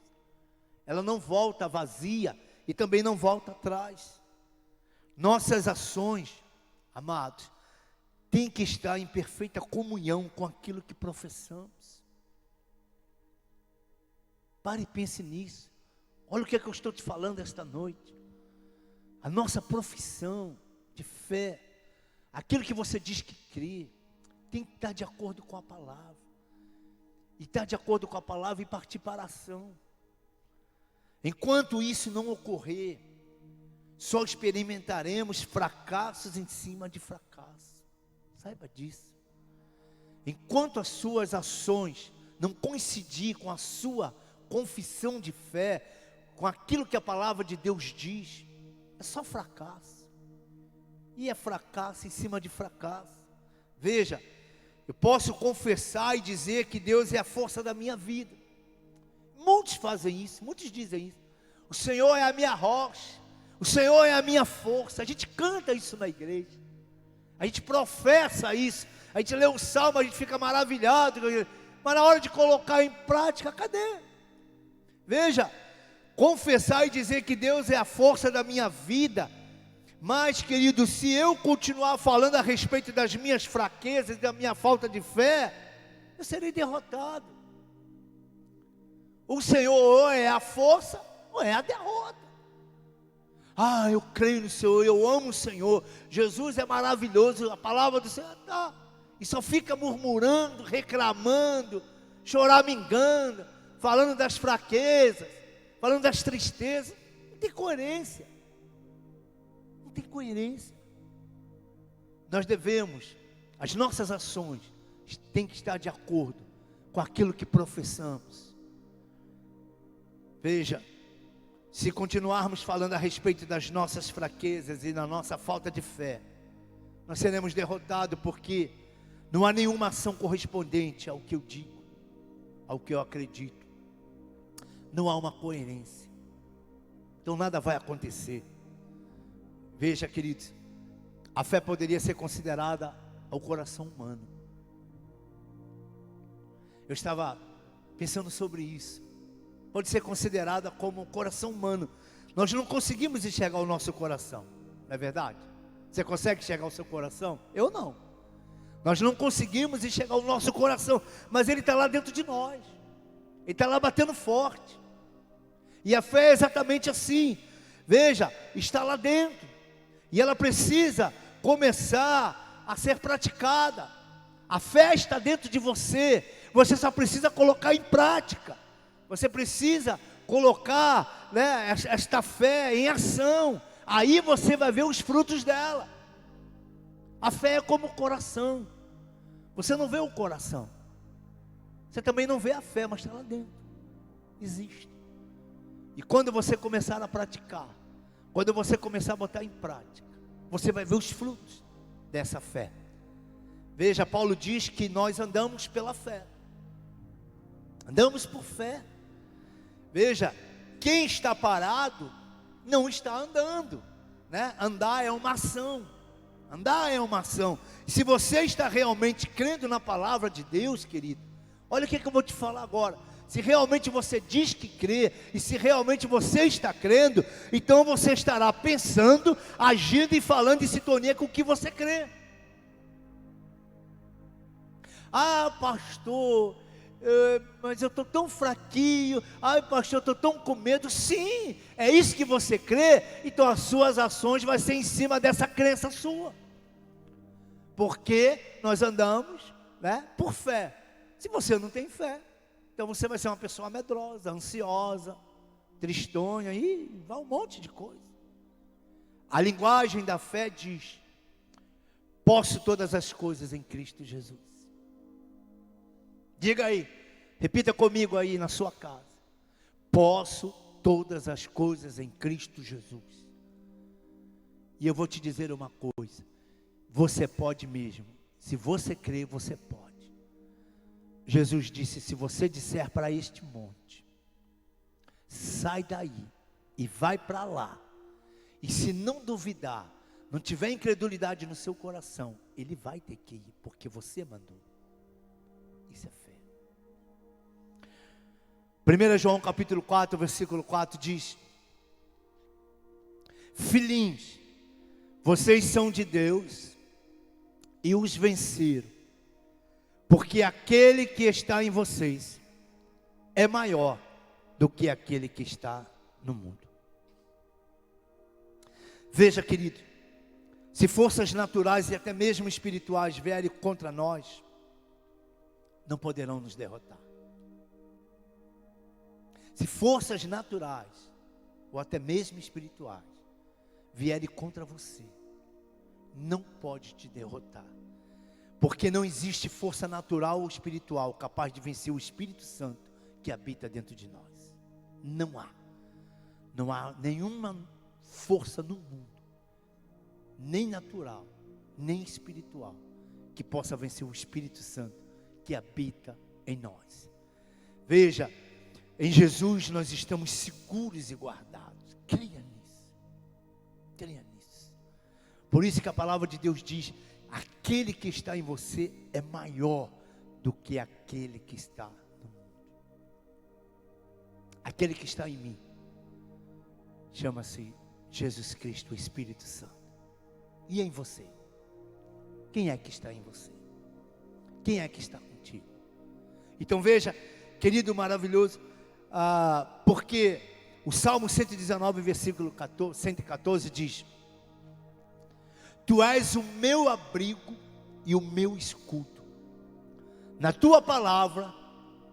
Ela não volta vazia e também não volta atrás. Nossas ações, amados, têm que estar em perfeita comunhão com aquilo que professamos. Pare e pense nisso. Olha o que é que eu estou te falando esta noite. A nossa profissão de fé, aquilo que você diz que crê, tem que estar de acordo com a palavra. E estar de acordo com a palavra e partir para a ação. Enquanto isso não ocorrer, só experimentaremos fracassos em cima de fracassos. Saiba disso. Enquanto as suas ações não coincidir com a sua confissão de fé, com aquilo que a palavra de Deus diz, é só fracasso. E é fracasso em cima de fracasso. Veja, eu posso confessar e dizer que Deus é a força da minha vida. Muitos fazem isso, muitos dizem isso. O Senhor é a minha rocha, o Senhor é a minha força. A gente canta isso na igreja, a gente professa isso, a gente lê um salmo, a gente fica maravilhado, mas na hora de colocar em prática, cadê? Veja, confessar e dizer que Deus é a força da minha vida, mas, querido, se eu continuar falando a respeito das minhas fraquezas, da minha falta de fé, eu serei derrotado. O Senhor ou é a força, ou é a derrota. Ah, eu creio no Senhor, eu amo o Senhor, Jesus é maravilhoso, a palavra do Senhor está. E só fica murmurando, reclamando, choramingando, falando das fraquezas, falando das tristezas. Não tem coerência. Não tem coerência. Nós devemos, as nossas ações têm que estar de acordo com aquilo que professamos. Veja, se continuarmos falando a respeito das nossas fraquezas e da nossa falta de fé, nós seremos derrotados, porque não há nenhuma ação correspondente ao que eu digo, ao que eu acredito. Não há uma coerência. Então nada vai acontecer. Veja, queridos, a fé poderia ser considerada ao coração humano. Eu estava pensando sobre isso. Pode ser considerada como um coração humano. Nós não conseguimos enxergar o nosso coração, não é verdade? Você consegue enxergar o seu coração? Eu não. Nós não conseguimos enxergar o nosso coração, mas ele está lá dentro de nós. Ele está lá batendo forte. E a fé é exatamente assim. Veja, está lá dentro. E ela precisa começar a ser praticada. A fé está dentro de você. Você só precisa colocar em prática. Você precisa colocar, né, esta fé em ação. Aí você vai ver os frutos dela. A fé é como o coração. Você não vê o coração. Você também não vê a fé, mas está lá dentro. Existe. E quando você começar a praticar, quando você começar a botar em prática, você vai ver os frutos dessa fé. Veja, Paulo diz que nós andamos pela fé. Andamos por fé. Veja, quem está parado não está andando, né? Andar é uma ação. Andar é uma ação. Se você está realmente crendo na palavra de Deus, querido, olha o que eu vou te falar agora. Se realmente você diz que crê, e se realmente você está crendo, então você estará pensando, agindo e falando em sintonia com o que você crê. Ah, pastor, mas eu estou tão fraquinho. Ai, pastor, eu estou tão com medo. Sim, é isso que você crê. Então as suas ações vão ser em cima dessa crença sua. Porque nós andamos, né, por fé. Se você não tem fé, então você vai ser uma pessoa medrosa, ansiosa, tristonha, e vai um monte de coisa. A linguagem da fé diz: posso todas as coisas em Cristo Jesus. Diga aí, repita comigo aí na sua casa: posso todas as coisas em Cristo Jesus. E eu vou te dizer uma coisa: você pode mesmo. Se você crer, você pode. Jesus disse: se você disser para este monte, sai daí e vai para lá, e se não duvidar, não tiver incredulidade no seu coração, ele vai ter que ir, porque você mandou. Isso é fé. 1 João capítulo 4, versículo 4 diz: filhinhos, vocês são de Deus e os venceram, porque aquele que está em vocês é maior do que aquele que está no mundo. Veja, querido, se forças naturais e até mesmo espirituais vierem contra nós, não poderão nos derrotar. Se forças naturais ou até mesmo espirituais vierem contra você, não pode te derrotar. Porque não existe força natural ou espiritual capaz de vencer o Espírito Santo que habita dentro de nós. Não há. Não há nenhuma força no mundo, nem natural, nem espiritual, que possa vencer o Espírito Santo que habita em nós. Veja, em Jesus nós estamos seguros e guardados. Creia nisso. Creia nisso. Por isso que a palavra de Deus diz: aquele que está em você é maior do que aquele que está no mundo. Aquele que está em mim chama-se Jesus Cristo, o Espírito Santo. E em você? Quem é que está em você? Quem é que está contigo? Então veja, querido maravilhoso, porque o Salmo 119, versículo 114 diz: Tu és o meu abrigo e o meu escudo. Na tua palavra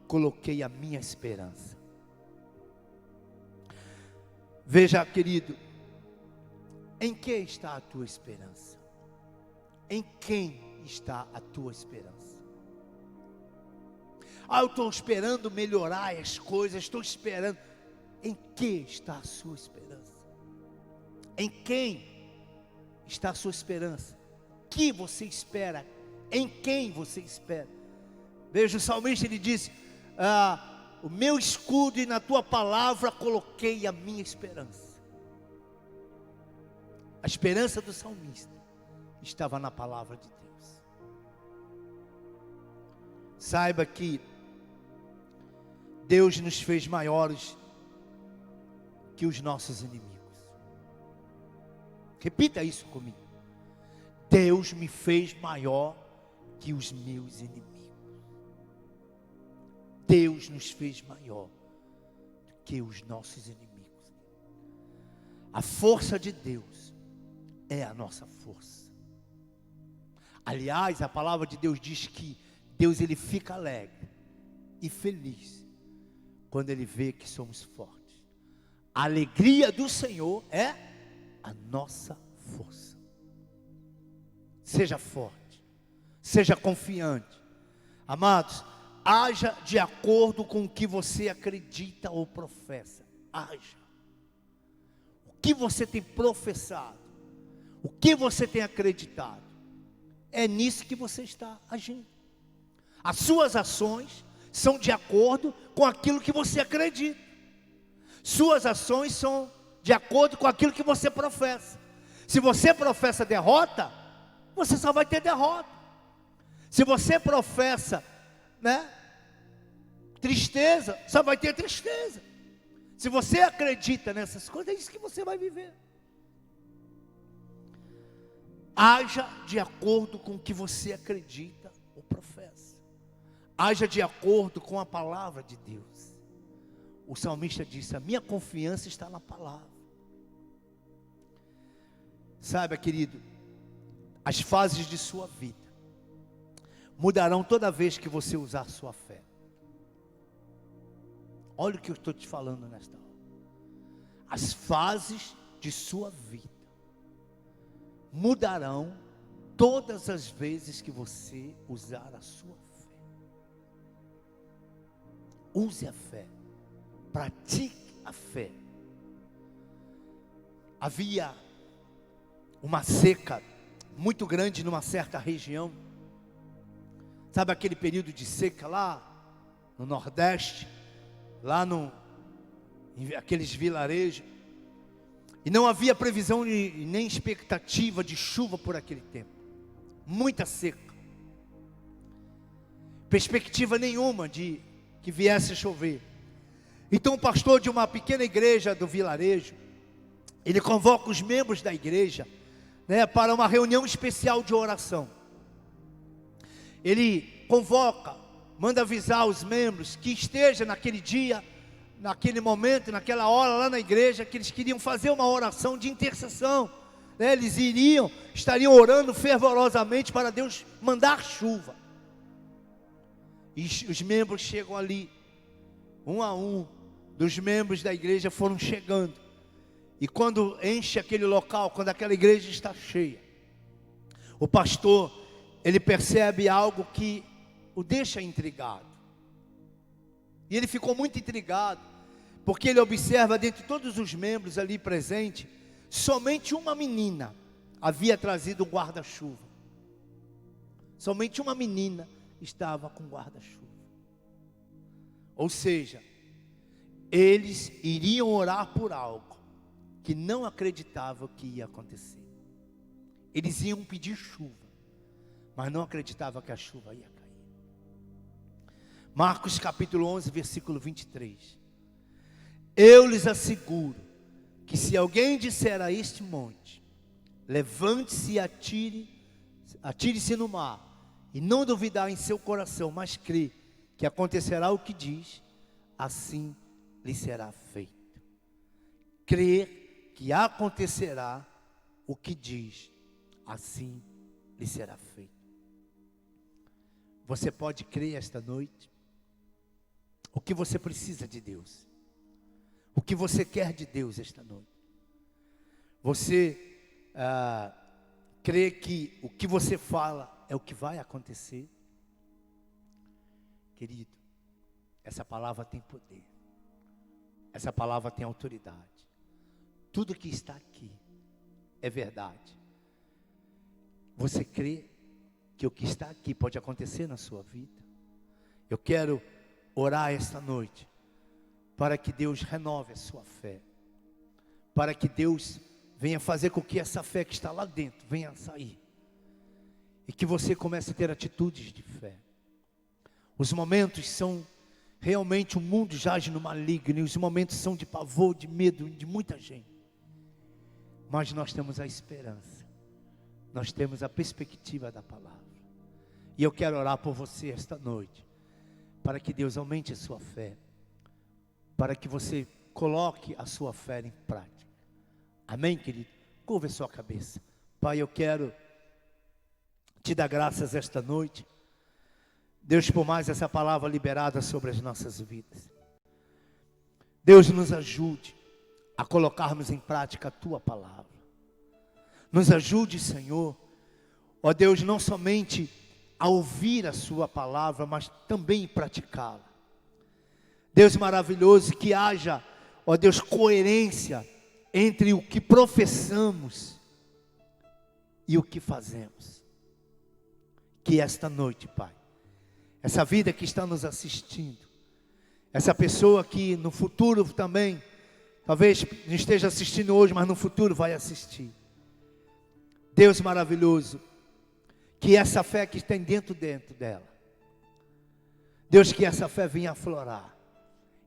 coloquei a minha esperança. Veja, querido, em que está a tua esperança? Em quem está a tua esperança? Eu estou esperando melhorar as coisas, estou esperando. Em que está a sua esperança? Em quem está a sua esperança? Que você espera? Em quem você espera? Veja, o salmista, ele disse: o meu escudo, e na tua palavra coloquei a minha esperança. A esperança do salmista estava na palavra de Deus. Saiba que Deus nos fez maiores que os nossos inimigos. Repita isso comigo: Deus me fez maior que os meus inimigos. Deus nos fez maior do que os nossos inimigos. A força de Deus é a nossa força. Aliás, a palavra de Deus diz que Deus, ele fica alegre e feliz quando ele vê que somos fortes. A alegria do Senhor é a nossa força. Seja forte, seja confiante. Amados, haja de acordo com o que você acredita ou professa. Haja. O que você tem professado, o que você tem acreditado, é nisso que você está agindo. As suas ações são de acordo com aquilo que você acredita. Suas ações são de acordo com aquilo que você professa. Se você professa derrota, você só vai ter derrota. Se você professa, tristeza, só vai ter tristeza. Se você acredita nessas coisas, é isso que você vai viver. Haja de acordo com o que você acredita ou professa. Haja de acordo com a palavra de Deus. O salmista disse: a minha confiança está na palavra. Saiba, querido, as fases de sua vida mudarão toda vez que você usar sua fé. Olha o que eu estou te falando nesta hora. As fases de sua vida mudarão todas as vezes que você usar a sua fé. Use a fé. Pratique a fé. Havia uma seca muito grande numa certa região. Sabe aquele período de seca lá no Nordeste, lá em aqueles vilarejos, e não havia previsão nem expectativa de chuva por aquele tempo. Muita seca, perspectiva nenhuma de que viesse a chover. Então o pastor de uma pequena igreja do vilarejo, ele convoca os membros da igreja, para uma reunião especial de oração. Ele convoca, manda avisar os membros que esteja naquele dia, naquele momento, naquela hora lá na igreja, que eles queriam fazer uma oração de intercessão. Eles estariam orando fervorosamente para Deus mandar chuva. E os membros chegam ali, um a um, dos membros da igreja foram chegando. E quando enche aquele local, quando aquela igreja está cheia, o pastor ele percebe algo que o deixa intrigado. E ele ficou muito intrigado, porque ele observa dentre todos os membros ali presentes, somente uma menina havia trazido um guarda-chuva. Somente uma menina estava com guarda-chuva. Ou seja, eles iriam orar por algo que não acreditavam que ia acontecer. Eles iam pedir chuva, mas não acreditavam que a chuva ia cair. Marcos capítulo 11, versículo 23. Eu lhes asseguro que se alguém disser a este monte, levante-se e atire-se no mar, e não duvidar em seu coração, mas crê que acontecerá o que diz, assim lhe será feito. Crer que acontecerá o que diz, assim lhe será feito. Você pode crer esta noite? O que você precisa de Deus? O que você quer de Deus esta noite? Você crê que o que você fala é o que vai acontecer? Querido, essa palavra tem poder. Essa palavra tem autoridade. Tudo que está aqui é verdade. Você crê que o que está aqui pode acontecer na sua vida? Eu quero orar esta noite para que Deus renove a sua fé, para que Deus venha fazer com que essa fé que está lá dentro venha a sair, e que você comece a ter atitudes de fé. Os momentos são realmente, o mundo jaz no maligno, e os momentos são de pavor, de medo, de muita gente, mas nós temos a esperança, nós temos a perspectiva da palavra, e eu quero orar por você esta noite, para que Deus aumente a sua fé, para que você coloque a sua fé em prática. Amém, querido? Curva a sua cabeça. Pai, eu quero te dar graças esta noite, Deus, por mais essa palavra liberada sobre as nossas vidas. Deus, nos ajude a colocarmos em prática a tua palavra. Nos ajude, Senhor, ó Deus, não somente a ouvir a sua palavra, mas também em praticá-la. Deus maravilhoso, que haja, ó Deus, coerência entre o que professamos e o que fazemos. Que esta noite, Pai, essa vida que está nos assistindo, essa pessoa que no futuro também, talvez não esteja assistindo hoje, mas no futuro vai assistir. Deus maravilhoso, que essa fé que tem dentro dela, Deus, que essa fé venha aflorar,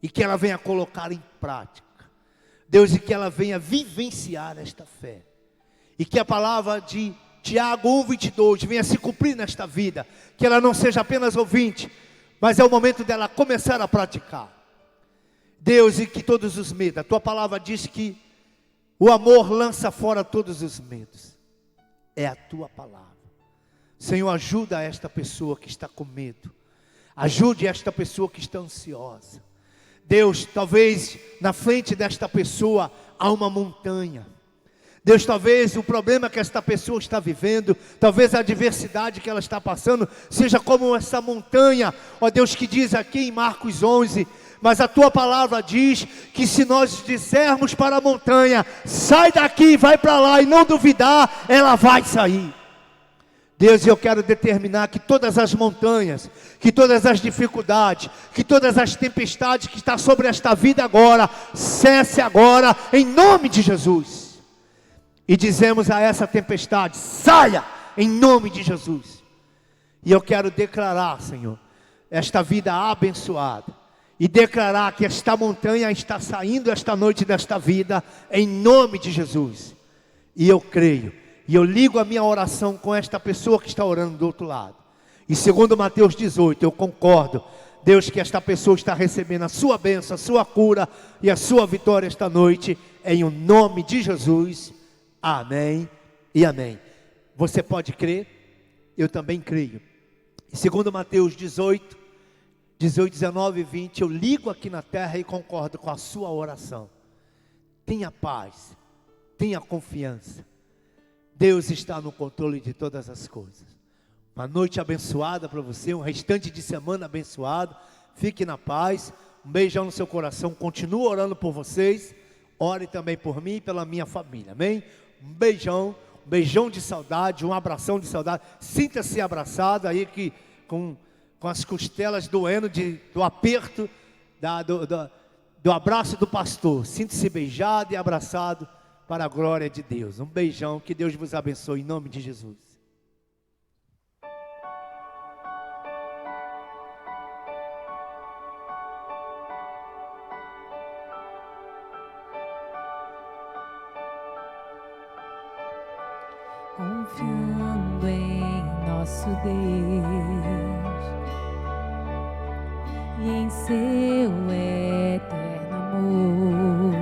e que ela venha colocar em prática. Deus, e que ela venha vivenciar esta fé, e que a palavra de Tiago 1:22 venha se cumprir nesta vida, que ela não seja apenas ouvinte, mas é o momento dela começar a praticar. Deus, e que todos os medos, a tua palavra diz que o amor lança fora todos os medos, é a tua palavra. Senhor, ajuda esta pessoa que está com medo, ajude esta pessoa que está ansiosa. Deus, talvez na frente desta pessoa há uma montanha. Deus, talvez o problema que esta pessoa está vivendo, talvez a adversidade que ela está passando, seja como essa montanha, ó Deus, que diz aqui em Marcos 11, mas a tua palavra diz que se nós dissermos para a montanha, sai daqui, vai para lá, e não duvidar, ela vai sair. Deus, eu quero determinar que todas as montanhas, que todas as dificuldades, que todas as tempestades que estão sobre esta vida agora, cesse agora, em nome de Jesus. E dizemos a essa tempestade, saia, em nome de Jesus. E eu quero declarar, Senhor, esta vida abençoada, e declarar que esta montanha está saindo esta noite desta vida, em nome de Jesus. E eu creio. E eu ligo a minha oração com esta pessoa que está orando do outro lado. E segundo Mateus 18, eu concordo, Deus, que esta pessoa está recebendo a sua bênção, a sua cura e a sua vitória esta noite, em o nome de Jesus. Amém e amém. Você pode crer? Eu também creio. E segundo Mateus 18, 19 e 20, eu ligo aqui na terra e concordo com a sua oração. Tenha paz, tenha confiança. Deus está no controle de todas as coisas. Uma noite abençoada para você, um restante de semana abençoado. Fique na paz. Um beijão no seu coração. Continuo orando por vocês. Ore também por mim e pela minha família. Amém? Um beijão de saudade, um abração de saudade. Sinta-se abraçado aí que, com as costelas doendo do aperto, do abraço do pastor. Sinta-se beijado e abraçado para a glória de Deus. Um beijão, que Deus vos abençoe em nome de Jesus. Confiando em nosso Deus e em seu eterno amor,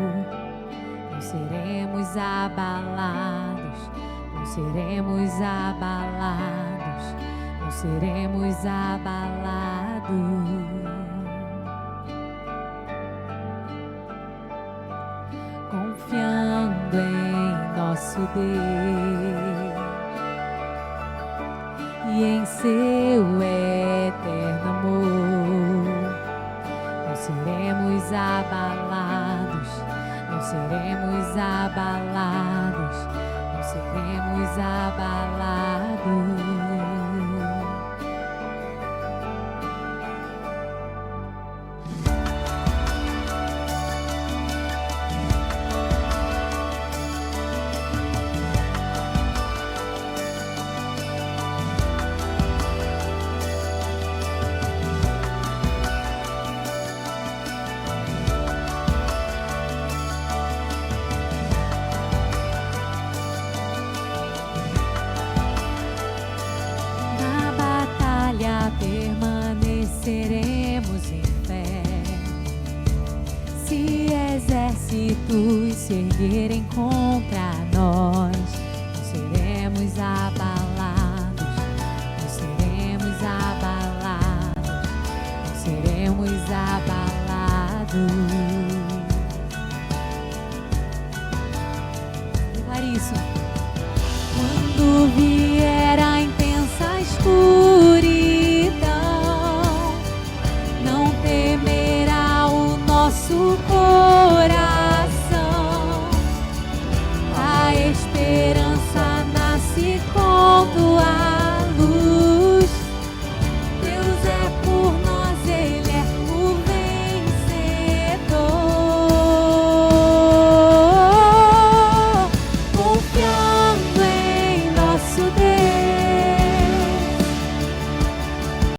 não seremos abalados, não seremos abalados, não seremos abalados. Confiando em nosso Deus e em seu eterno amor, não seremos abalados, não seremos abalados, não seremos abalados. Permaneceremos em fé. Se exércitos se erguerem contra